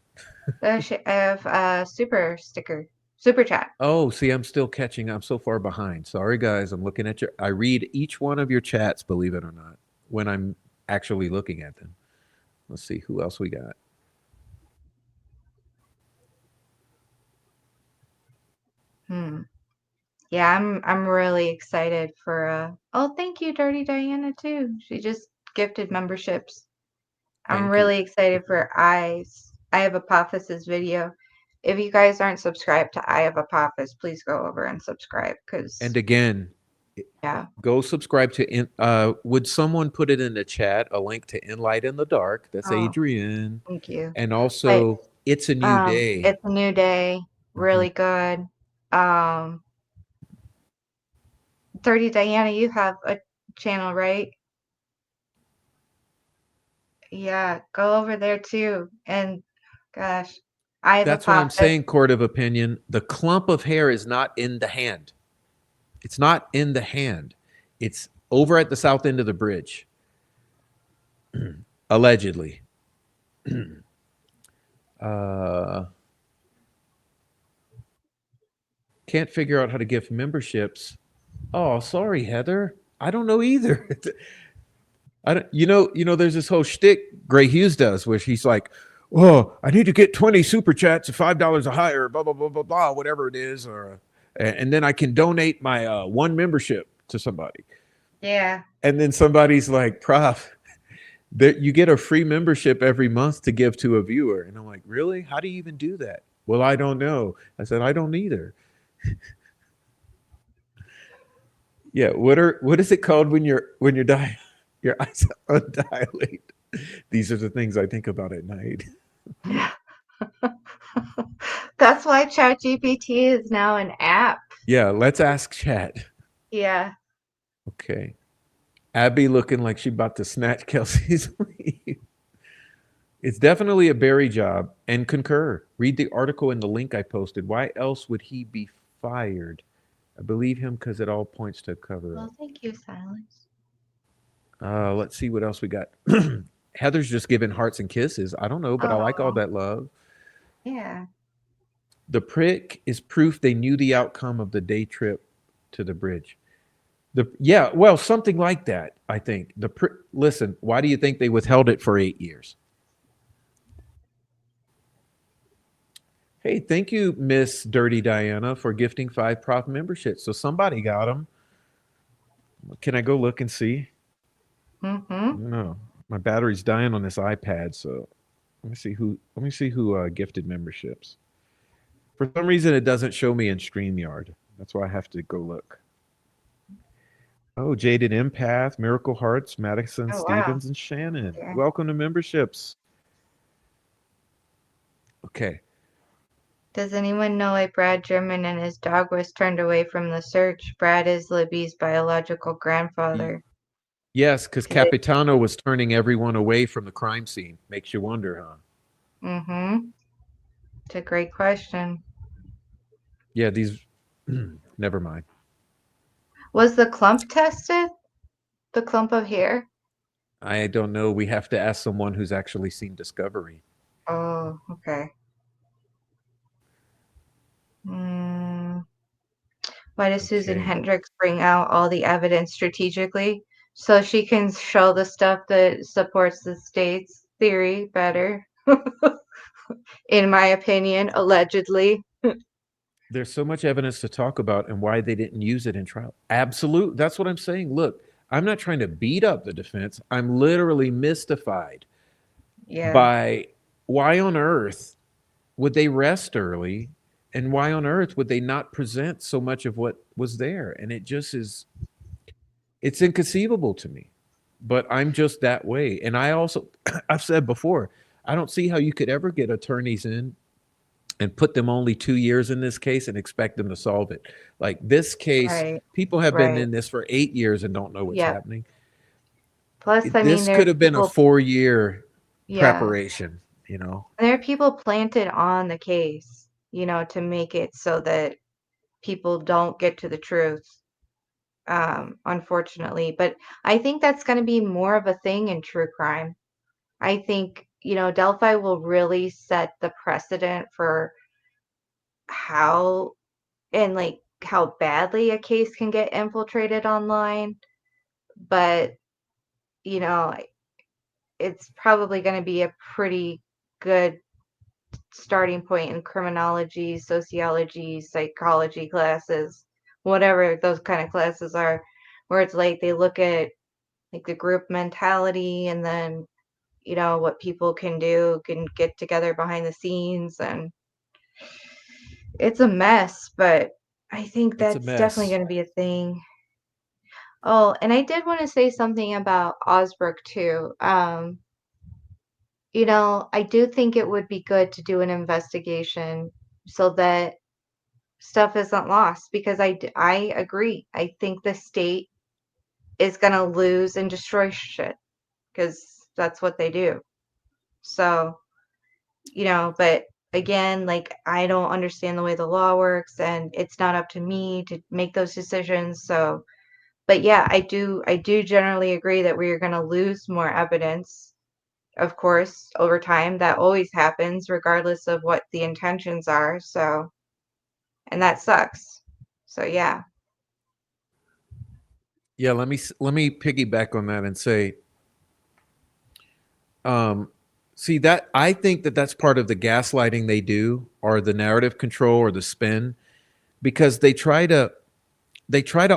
Of super sticker. Super chat. Oh, see, I'm still catching. I'm so far behind. Sorry, guys. I'm looking at your. I read each one of your chats, believe it or not, when I'm actually looking at them. Let's see who else we got. Hmm. Yeah, I'm really excited for oh, thank you, Dirty Diana too. She just gifted memberships. I'm Thank you. really excited for I have Apophysis video. If you guys aren't subscribed to I have Apophis, please go over and subscribe And because again, yeah. go subscribe to. Would someone put it in the chat? A link to In Light in the Dark. That's Oh, Adrienne, thank you. and But also It's a New Day. it's a new day. Mhm. Really good. Um, Dirty Diana, you have a channel, right? Yeah, go over there too. And gosh, I have That's what I'm Apophis. saying. Court of opinion. The clump of hair is not in the hand. It's not in the hand. It's over at the south end of the bridge, allegedly. uh, can't figure out how to give memberships. Oh, sorry, Heather. I don't know either. I don't. There's this whole shtick Gray Hughes does, where he's like, "Oh, I need to get 20 super chats at $5 or higher, blah blah blah blah blah, whatever it is, or and then I can donate my one membership to somebody." Yeah. And then somebody's like, "Prof, that you get a free membership every month to give to a viewer," and I'm like, "Really? How do you even do that?" Well, I don't know. I said, "I don't either." Yeah. What is it called when you're dying? Your eyes undilate. These are the things I think about at night. That's why ChatGPT is now an app. Yeah, let's ask chat. Yeah. Okay. Abby looking like she about to snatch Kelsey's leave. It's definitely a Barry job and concur. Read the article in the link I posted. Why else would he be fired? I believe him because it all points to cover up. Well, thank you, Silence. Let's see what else we got. Heather's just giving hearts and kisses. I don't know, but I like all Oh, that love. yeah. The prick is proof they knew the outcome of the day trip to the bridge. Yeah, well, something like that. I think listen. Why do you think they withheld it for 8 years? Hey, thank you, Miss Dirty Diana, for gifting 5 Prof memberships. So somebody got them. Can I go look and see? Mm-hmm. No, my battery's dying on this iPad. So let me see who. Let me see who gifted memberships. For some reason, it doesn't show me in Streamyard. That's why I have to go look. Oh, Jaded Empath, Miracle Hearts, Madison Oh, wow. Stevens, and Shannon. Yeah. Welcome to memberships. Okay. Does anyone know why Brad German and his dog was turned away from the search? Brad is Libby's biological grandfather. Yes, because Did they? Capitano was turning everyone away from the crime scene. Makes you wonder, huh? Mm-hmm. It's a great question. Yeah, these. Never mind. Was the clump tested? The clump of hair? I don't know. We have to ask someone who's actually seen Discovery. Oh, okay. Mm, why does Susan Okay. Hendricks bring out all the evidence strategically? So she can show the stuff that supports the state's theory better, in my opinion, allegedly. There's so much evidence to talk about and why they didn't use it in trial. Absolute. That's what I'm saying. Look, I'm not trying to beat up the defense. I'm literally mystified Yeah, by why on earth would they rest early and why on earth would they not present so much of what was there? And it just is, it's inconceivable to me. But I'm just that way. And I also, I've said before, I don't see how you could ever get attorneys in and put them only 2 years in this case and expect them to solve it. Like this case, right, people have been right. in this for 8 years and don't know what's Yep. happening. Plus, I mean, This there could are have been a people, 4 year yeah, preparation, you know? there are people planted on the case, to make it so that people don't get to the truth, unfortunately. But I think that's going to be more of a thing in true crime. I think, Delphi will really set the precedent for how and like how badly a case can get infiltrated online, but you know, it's probably going to be a pretty good starting point in criminology, sociology, psychology classes, whatever those kind of classes are, where it's like they look at like the group mentality and then, what people can get together behind the scenes, and it's a mess, but I think It's a that's definitely mess. going to be a thing. Oh, and I did want to say something about Osbrook too. I do think it would be good to do an investigation so that stuff isn't lost, because I agree. I think the state is going to lose and destroy shit because that's what they do. So, but again, like I don't understand the way the law works, and it's not up to me to make those decisions. So, but yeah, I do generally agree that we are going to lose more evidence, of course, over time. That always happens regardless of what the intentions are. So, and that sucks. So, yeah. Yeah, let me piggyback on that and say, um, see that I think that that's part of the gaslighting they do, or the narrative control, or the spin, because they try to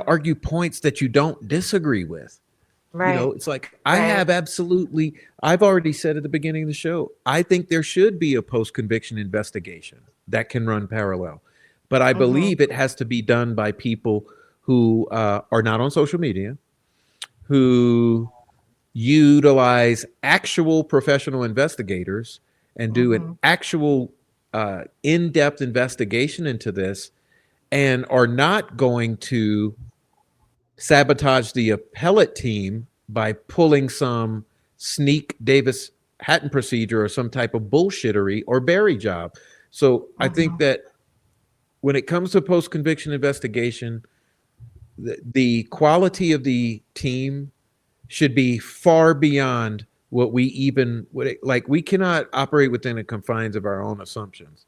argue points that you don't disagree with. Right. It's like I Right. have absolutely. I've already said at the beginning of the show, I think there should be a post conviction investigation that can run parallel, but I Mhm. believe it has to be done by people who are not on social media, who utilize actual professional investigators and do an Mhm. actual in depth investigation into this, and are not going to sabotage the appellate team by pulling some sneak Davis Hatton procedure or some type of bullshittery or Barry job. So I think Mhm. that when it comes to post conviction investigation, the quality of the team should be far beyond what we even like. We cannot operate within the confines of our own assumptions.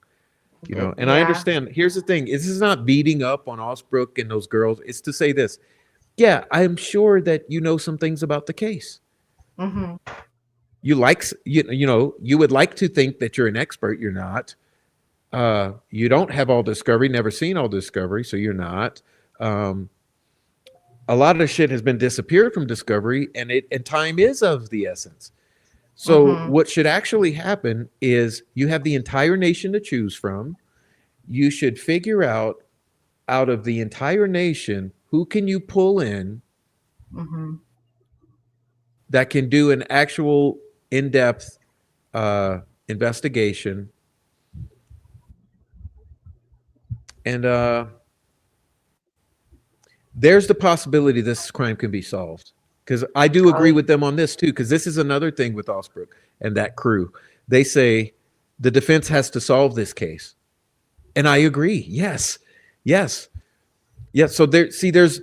And I Yeah. understand. Here's the thing: this is not beating up on Osbrook and those girls. It's to say this: yeah, I'm sure that you know some things about the case. Mhm. You would like to think that you're an expert. You're not. You don't have all discovery, never seen all discovery, so you're not. Um, a lot of shit has been disappeared from discovery, and time is of the essence. So Mhm. what should actually happen is you have the entire nation to choose from. You should figure out of the entire nation, who can you pull in Mhm. that can do an actual in-depth investigation, and there's the possibility this crime can be solved. Because I do Oh, agree with them on this too. Because this is another thing with Osbrook and that crew. They say the defense has to solve this case, and I agree. Yes, yes, yes. So there's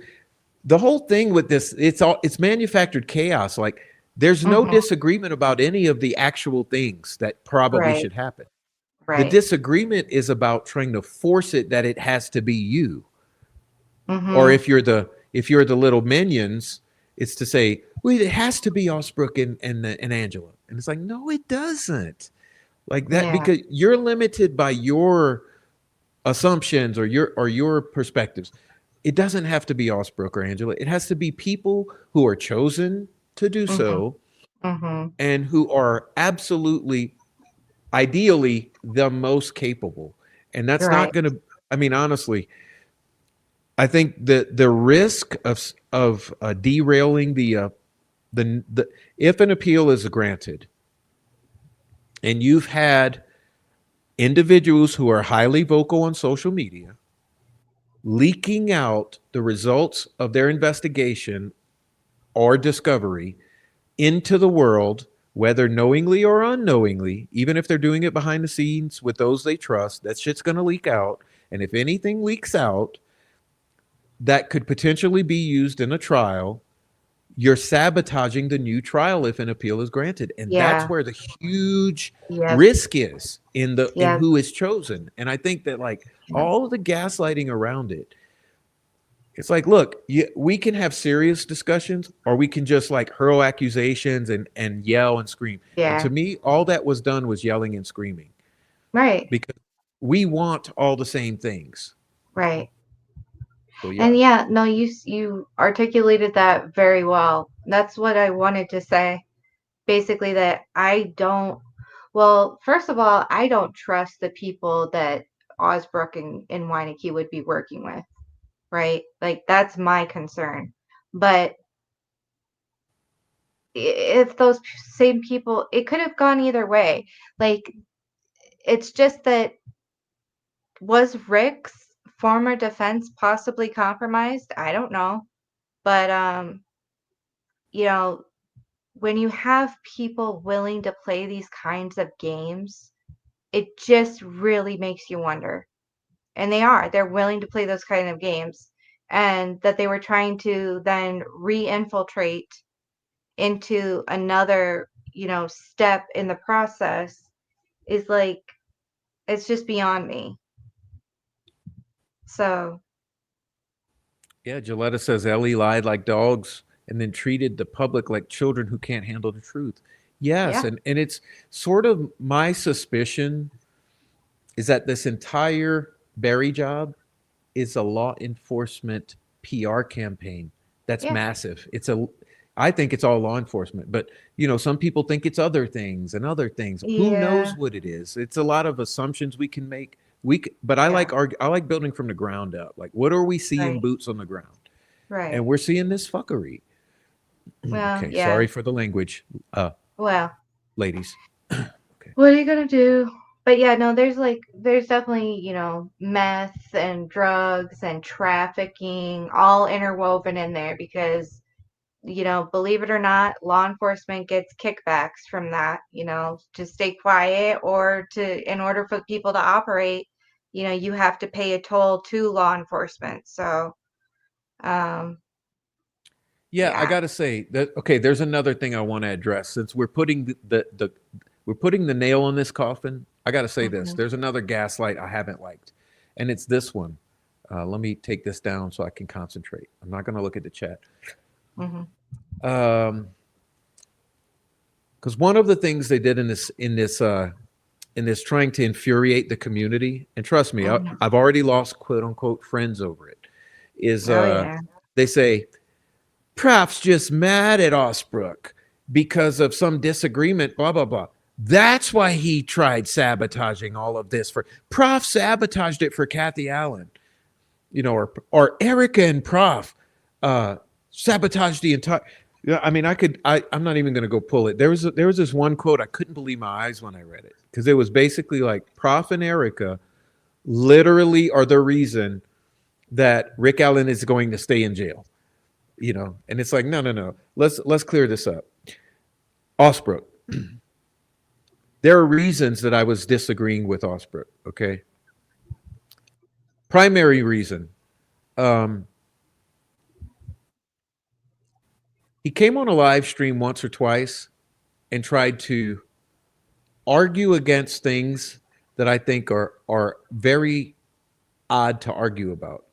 the whole thing with this. It's manufactured chaos. Like there's no mhm. disagreement about any of the actual things that probably Right. should happen. The Right. disagreement is about trying to force it that it has to be you. Or Mhm. if you're the little minions, it's to say, well, it has to be Osbrook and Angela. And it's like, no, it doesn't. Like that, Yeah. because you're limited by your assumptions or your perspectives. It doesn't have to be Osbrook or Angela. It has to be people who are chosen to do Mhm. so, Mhm. and who are absolutely, ideally, the most capable. And that's not Right. going to, I mean, honestly, I think that the risk of derailing the if an appeal is granted, and you've had individuals who are highly vocal on social media leaking out the results of their investigation or discovery into the world, whether knowingly or unknowingly, even if they're doing it behind the scenes with those they trust, that shit's going to leak out. And if anything leaks out that could potentially be used in a trial, you're sabotaging the new trial if an appeal is granted, and that's Yeah. where the huge Yep. risk is in Yep. who is chosen. And I think that, like, Yep. all of the gaslighting around it, it's like, look, we can have serious discussions, or we can just like hurl accusations and yell and scream. And to Yeah. me, all that was done was yelling and screaming, Right. because we want all the same things. Right. So And yeah. yeah, no, you articulated that very well. That's what I wanted to say. Basically, that I don't. Well, first of all, I don't trust the people that Osbrook and Weineke would be working with. Right? Like that's my concern. But if those same people, it could have gone either way. Like it's just that was Rick's former defense possibly compromised? I don't know. But you know, when you have people willing to play these kinds of games, it just really makes you wonder. And they're willing to play those kind of games. And that they were trying to then re-infiltrate into another, step in the process is like, it's just beyond me. So, Yeah, Gilletta says Ellie lied like dogs and then treated the public like children who can't handle the truth. Yes, yeah, and it's sort of my suspicion is that this entire Barry job is a law enforcement PR campaign that's yeah, massive. I think it's all law enforcement, but some people think it's other things and other things. Who yeah, knows what it is? It's a lot of assumptions we can make. But yeah, I like building from the ground up. Like, what are we seeing right, boots on the ground? right. And we're seeing this fuckery. Well, Okay, yeah, sorry for the language, well, ladies. Okay. what are you gonna do? But yeah, no, there's definitely, meth and drugs and trafficking all interwoven in there because, believe it or not, law enforcement gets kickbacks from that, to stay quiet or in order for people to operate, you have to pay a toll to law enforcement. So, um, Yeah, I yeah. got to say that. Okay, there's another thing I want to address since we're putting the we're putting the nail on this coffin. I got to say this. Hmm. There's another gaslight I haven't liked, and it's this one. Let me take this down so I can concentrate. I'm not going to look at the chat. Hmm. Because one of the things they did in this trying to infuriate the community, and trust me, Hmm. I've already lost quote unquote friends over it. Is Oh yeah. they say Prof's just mad at Osbrook because of some disagreement, blah, blah, blah. That's why he tried sabotaging all of this for Prof sabotaged it for Kathy Allen, or Erica and Prof uh sabotaged the entire. Yeah, I mean, I'm not even going to go pull it. There was this one quote I couldn't believe my eyes when I read it, because it was basically like Prof and Erica literally are the reason that Rick Allen is going to stay in jail. And it's like, no, no, no, let's clear this up. Osbrook, there are reasons that I was disagreeing with Osbrook. Okay, primary reason, um he came on a live stream once or twice and tried to argue against things that I think are very odd to argue about.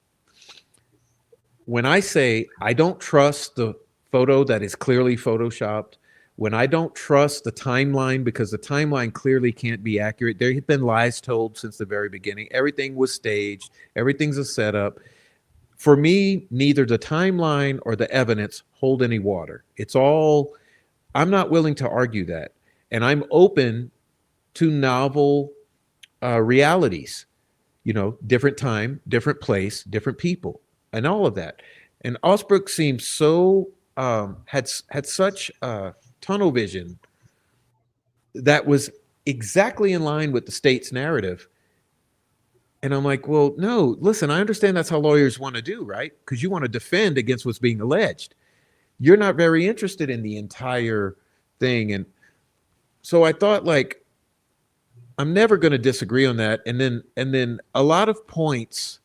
When I say I don't trust the photo that is clearly photoshopped, when I don't trust the timeline because the timeline clearly can't be accurate, there have been lies told since the very beginning. Everything was staged, everything's a setup. For me, neither the timeline or the evidence hold any water. It's all, I'm not willing to argue that. And I'm open to novel realities, different time, different place, different people, and all of that. And Osbrook seems so had such tunnel vision that was exactly in line with the state's narrative. And I'm like, well, no, listen, I understand that's how lawyers want to do, right? Because you want to defend against what's being alleged. You're not very interested in the entire thing. And so I thought, like, I'm never going to disagree on that. And then a lot of points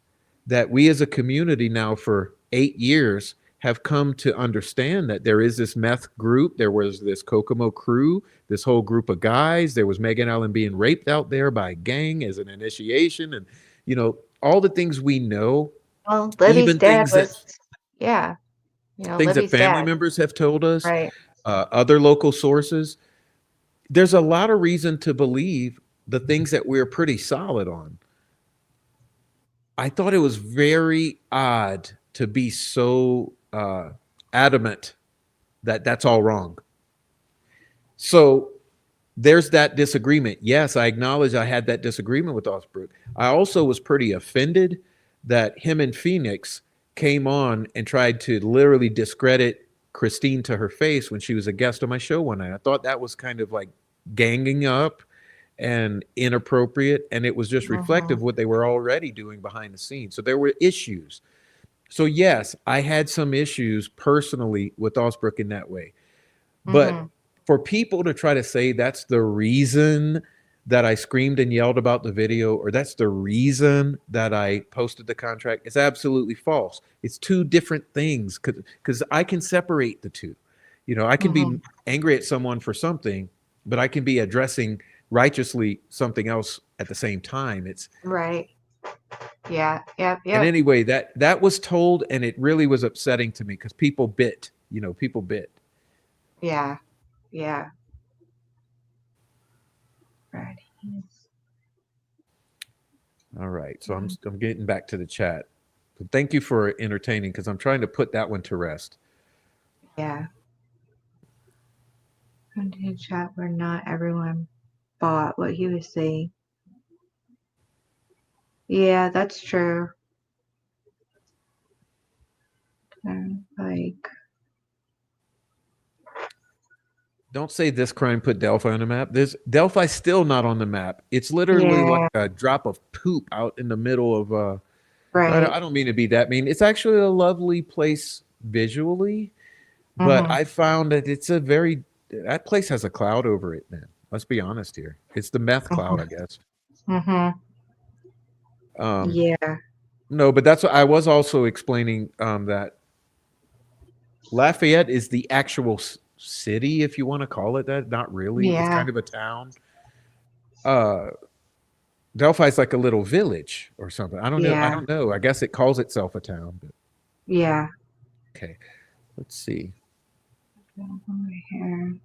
that we as a community now for 8 years have come to understand that there is this meth group. There was this Kokomo crew, this whole group of guys. There was Megan Allen being raped out there by a gang as an initiation. And, all the things we know, Well, Libby's even dad things that was, yeah, Libby's family dad, members have told us, right? other local sources, there's a lot of reason to believe the things that we're pretty solid on. I thought it was very odd to be so adamant that that's all wrong. So there's that disagreement. Yes, I acknowledge I had that disagreement with Osbrook. I also was pretty offended that him and Phoenix came on and tried to literally discredit Christine to her face when she was a guest on my show one night. I thought that was kind of like ganging up and inappropriate, and it was just reflective Mm-hmm. of what they were already doing behind the scenes. So there were issues. So yes, I had some issues personally with Osbrook in that way. But Mm-hmm. for people to try to say that's the reason that I screamed and yelled about the video, or that's the reason that I posted the contract, it's absolutely false. It's two different things, because I can separate the two. I can be Mm-hmm. angry at someone for something, but I can be addressing righteously something else at the same time. It's Right. Yeah. Yep. And Yep. anyway, that was told, and it really was upsetting to me because people bit. People bit. Yeah. Yeah. Right. All right, so I'm getting back to the chat. So thank you for entertaining, because I'm trying to put that one to rest. Yeah. Continue chat where not everyone bought what he was saying. Yeah, that's true. Like, Don't say this crime put Delphi on the map. This Delphi's still not on the map. It's literally like yeah, a drop of poop out in the middle of. right. I don't mean to be that mean. It's actually a lovely place visually, but Mm-hmm. I found that that place has a cloud over it, man. Let's be honest here. It's the meth cloud, I Mm-hmm. guess. Mm-hmm. Um, Yeah. no, but that's what I was also explaining, that Lafayette is the actual city, if you want to call it that. Not really. It's Yeah. kind of a town. Uh, Delphi's like a little village or something. I don't know. I Yeah. don't know. I guess it calls itself a town. But Yeah. okay, let's see. Over here.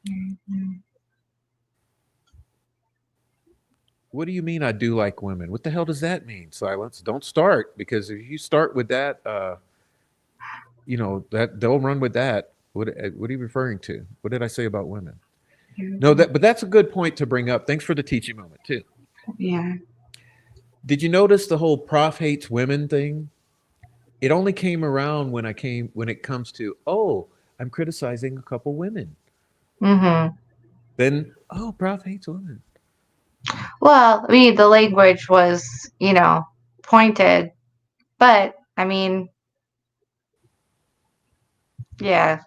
Mhm. What do you mean I do like women? What the hell does that mean? Silence. Don't start, because if you start with that, that they'll run with that. What are you referring to? What did I say about women? No, but that's a good point to bring up. Thanks for the teaching moment too. Yeah. Did you notice the whole prof hates women thing? It only came around when it comes to, oh, I'm criticizing a couple women. Mm-hmm. Then, oh, prof hates women. Well, I mean, the language was, pointed, but I mean, yeah,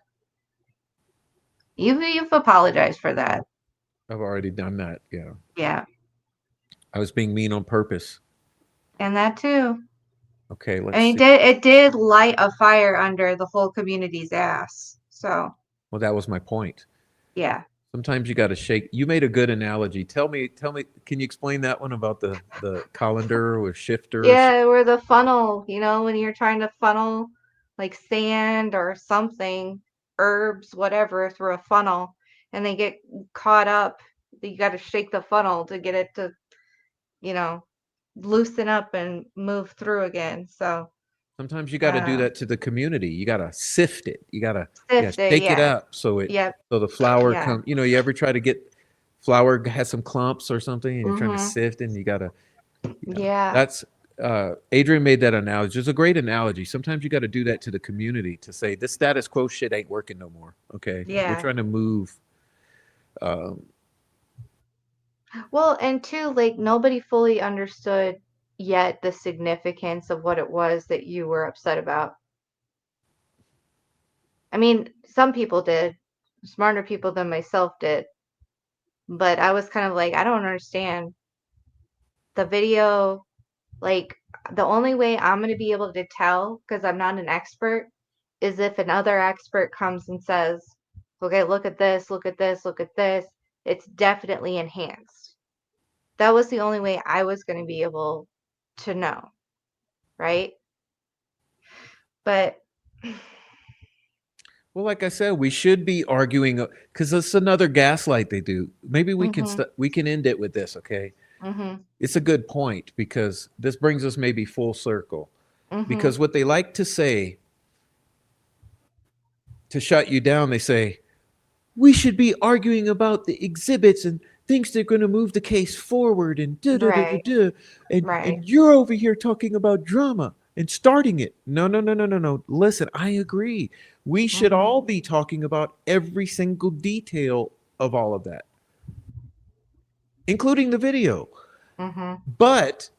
you've apologized for that. I've already done that. Yeah, Yeah, I was being mean on purpose. and that too. Okay, I let's mean, see. it did light a fire under the whole community's ass. So Well, that was my point. yeah, Sometimes you got to shake. You made a good analogy. Tell me. Can you explain that one about the colander or shifter? Or yeah, or the funnel. When you're trying to funnel like sand or something, herbs, whatever, through a funnel, and they get caught up. You got to shake the funnel to get it to, you know, loosen up and move through again. So, Sometimes you got to do uh, that to the community. You got to sift it. You got to, yeah, sift it. shake it Yeah. up Yep. so the flour Yeah. come. You ever try to get flour has some clumps or something, and you're trying to Mhm. sift, and you got to, Yeah. that's Adrienne made that analogy. It's a great analogy. Sometimes you got to do that to the community to say this status quo shit ain't working no more. Okay, we're Yeah. trying to move. Um, Well, and two, like nobody fully understood yet the significance of what it was that you were upset about. I mean, some people did, smarter people than myself did, but I was kind of like, I don't understand the video. Like, the only way I'm going to be able to tell, because I'm not an expert, is if another expert comes and says, okay, look at this, look at this, look at this. It's definitely enhanced. That was the only way I was going to be able to know, right? But, Well, like I said, we should be arguing because it's another gaslight they do. Maybe we can mm-hmm, we can end it with this, okay? mm-hmm, It's a good point because this brings us maybe full circle. mm-hmm, Because what they like to say to shut you down, they say, we should be arguing about the exhibits and things that are going to move the case forward and da da da da right, da. And right, you're over here talking about drama and starting it. No, no, no, no, no, no. Listen, I agree. We should mm-hmm, all be talking about every single detail of all of that, including the video. mm-hmm, But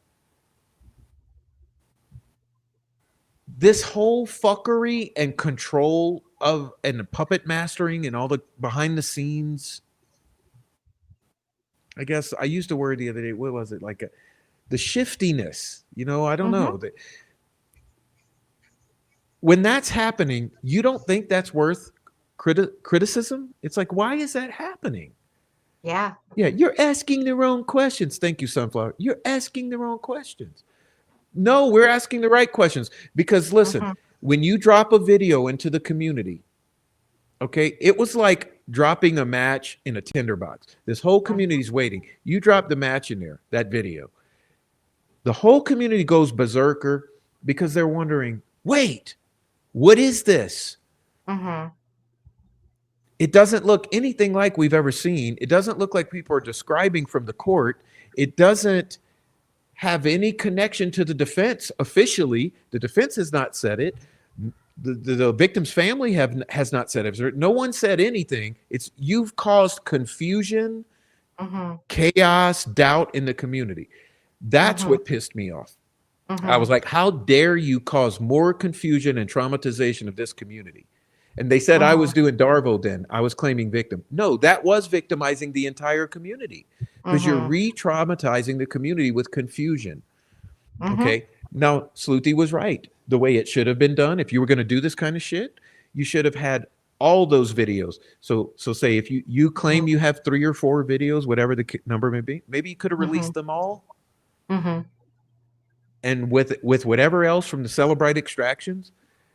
this whole fuckery and control of and the puppet mastering and all the behind the scenes, I guess I used a word the other day. What was it? Like the shiftiness, I don't mm-hmm, know. When that's happening, you don't think that's worth criticism? It's like, why is that happening? yeah, Yeah, you're asking the wrong questions. Thank you, Sunflower. You're asking the wrong questions. No, we're asking the right questions because listen, mm-hmm, when you drop a video into the community, okay, it was like dropping a match in a tinderbox. This whole mm-hmm, community's waiting. You drop the match in there, that video. The whole community goes berserker because they're wondering, wait, what is this? mm-hmm, It doesn't look anything like we've ever seen. It doesn't look like people are describing from the court. It doesn't have any connection to the defense officially. The defense has not said it. The victim's family has not said it. No one said anything. It's you've caused confusion, mm-hmm, chaos, doubt in the community. That's mm-hmm, what pissed me off. I mm-hmm, was like, how dare you cause more confusion and traumatization of this community? And they said I mm-hmm, was doing Darvo then. I was claiming victim. No, that was victimizing the entire community because you're mm-hmm, re traumatizing the community with confusion. mm-hmm, Okay. Now, Sluti was right. The way it should have been done, if you were going to do this kind of shit, you should have had all those videos. So say if you claim you have 3 or 4 videos, whatever the number may be, maybe you could have mm-hmm, released them all, mm-hmm, and with whatever else from the Celebrite extractions,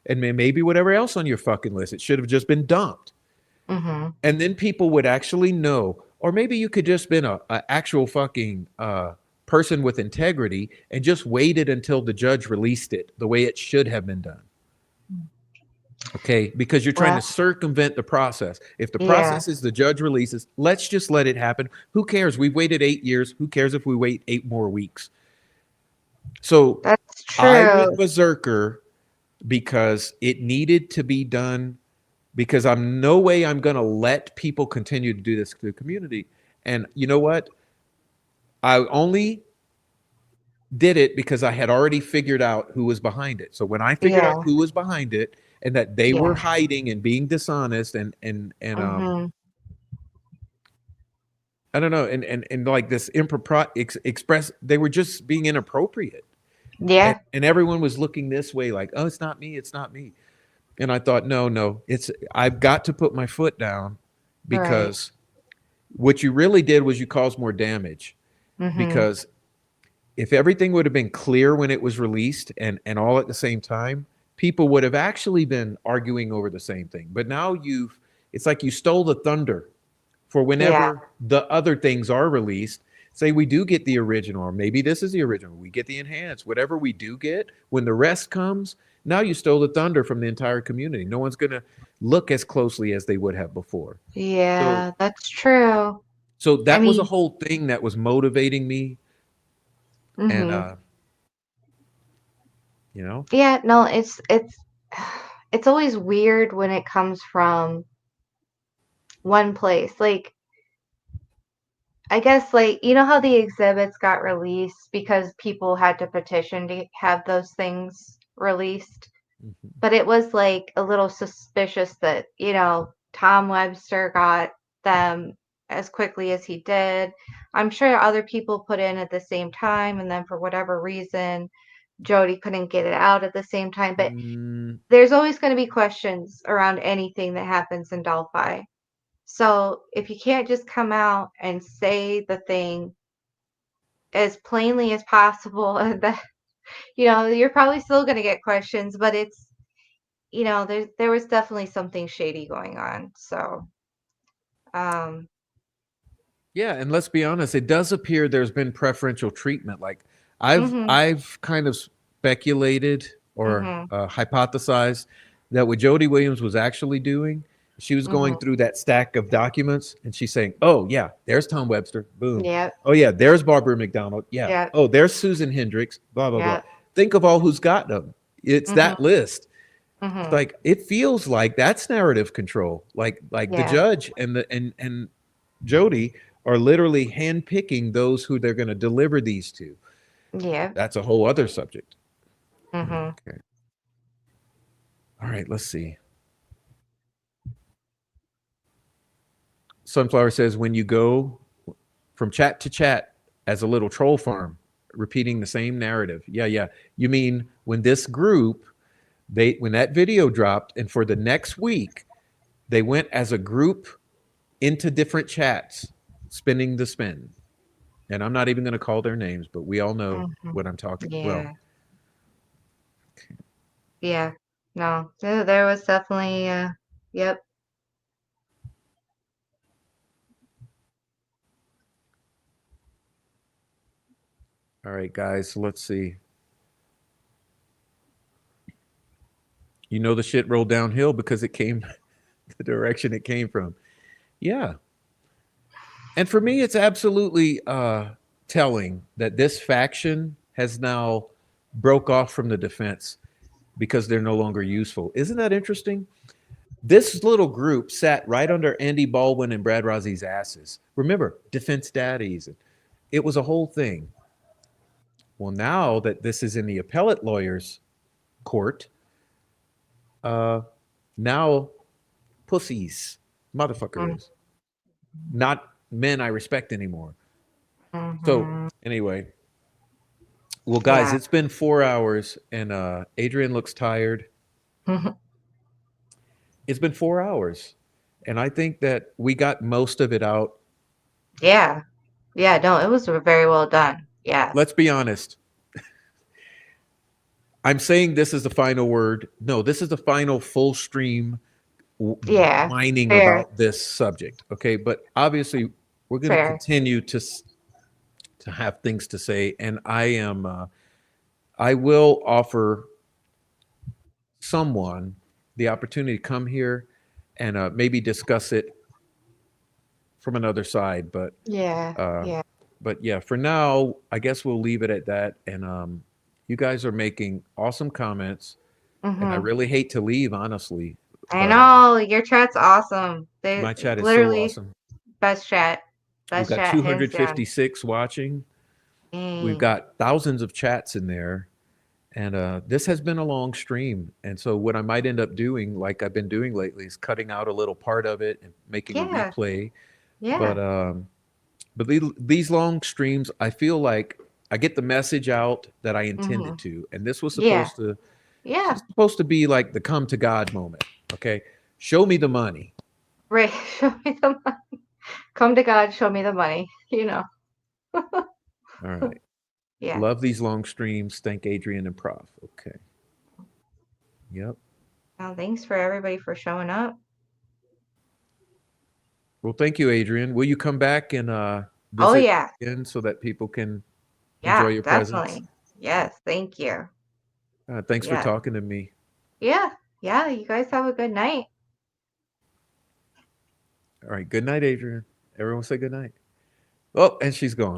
and maybe whatever else on your fucking list, it should have just been dumped, mm-hmm. and then people would actually know. Or maybe you could just been a actual fucking person with integrity and just waited until the judge released it the way it should have been done. Okay, because you're trying to Well, circumvent the process. If the yeah, process is the judge releases, let's just let it happen. Who cares? We've waited 8 years. Who cares if we wait 8 more weeks? So that's I true. went berserker because it needed to be done, because I'm no way I'm going to let people continue to do this to the community. And you know what? I only did it because I had already figured out who was behind it. So when I figured out Yeah, who was behind it and that they were yeah, hiding and being dishonest and mm-hmm, I don't know, and like this improper express, they were just being inappropriate. yeah, And everyone was looking this way like, oh, it's not me, it's not me. And I thought, no, no, it's I've got to put my foot down, right, because what you really did was you caused more damage. mm-hmm, Because if everything would have been clear when it was released and all at the same time, people would have actually been arguing over the same thing. But now it's like you stole the thunder for yeah, whenever the other things are released. Say we do get the original, or maybe this is the original, we get the enhanced, whatever we do get, when the rest comes, now you stole the thunder from the entire community. No one's going to look as closely as they would have before. So yeah, that's true. so I that was a mean, whole thing that was motivating me. And mm-hmm, you know yeah, no, it's it's always weird when it comes from one place. Like, I guess, like, you know how the exhibits got released because people had to petition to have those things released? Mhm. But it was like a little suspicious that, Tom Webster got them as quickly as he did. I'm sure other people put in at the same time, and then for whatever reason, Jody couldn't get it out at the same time. But Mm, there's always going to be questions around anything that happens in Delphi. So if you can't just come out and say the thing as plainly as possible, that you're probably still going to get questions, but it's there was definitely something shady going on. So um yeah, and let's be honest, it does appear there's been preferential treatment. Like mhm I've kind of speculated or mhm hypothesized that what Jody Williams was actually doing, she was going mhm through that stack of documents and she's saying, "Oh yeah, there's Tom Webster, boom. yep Oh yeah, there's Barbara McDonald, yeah. yep Oh, there's Susan Hendricks, blah blah blah." yep Think of all who's got them. It's mhm that list. It's mhm like it feels like that's narrative control. Like the yeah judge and and Jody are literally handpicking those who they're going to deliver these to. yep That's a whole other subject. mhm Okay. All right, let's see. Sunflower says when you go from chat to chat as a little troll farm, repeating the same narrative. Yeah, yeah. You mean when this group, they when that video dropped and for the next week, they went as a group into different chats, spinning the spin. And I'm not even going to call their names, but we all know mhm what I'm talking. Well, yeah yeah no there was definitely yep all right, guys. So let's see. You know the shit rolled downhill because it came the direction it came from. Yeah. And for me, it's absolutely telling that this faction has now broke off from the defense because they're no longer useful. Isn't that interesting? This little group sat right under Andy Baldwin and Brad Rosie's asses. Remember, defense daddies. It was a whole thing. Well, now that this is in the appellate lawyer's court, uh, now pussies, motherfuckers, not men I respect anymore. So mhm anyway, well, guys, yeah it's been 4 hours, and Adrienne looks tired. It's been 4 hours, and I think that we got most of it out. yeah yeah no it was very well done yes Let's be honest. I'm saying this is the final word. No, this is the final full stream yeah whining fair about this subject. Okay, but obviously we're going to fair continue to have things to say, and I am. I will offer someone the opportunity to come here and maybe discuss it from another side. yeah Uh, yeah but yeah, for now, I guess we'll leave it at that. And you guys are making awesome comments, and I mhm really hate to leave, honestly. I But know your chat's awesome. They my chat is so literally awesome. best chat, We've best got chat, hands down. 256 watching. We've Mm. got thousands of chats in there. And this has been a long stream. And so, what I might end up doing, like I've been doing lately, is cutting out a little part of it and making a Yeah, replay. But yeah. these long streams, I feel like I get the message out that I intended Hmm. to. And this was Yeah, this yeah. is supposed to be like the come to God moment. Okay, show me the money. Right. Show me the money. Come to God, show me the money. All right. Yeah. Love these long streams. Thank Adrienne and Prof. Okay. Yep. Well, thanks for everybody for showing up. Well, thank you, Adrienne. Will you come back and Oh visit yeah. again so that people can enjoy Yeah, your presence? definitely. Yes, thank you. Thanks for Yes. talking to me. Yeah. Yeah, you guys have a good night. All right. Good night, Adrienne. Everyone say good night. Oh, and she's gone.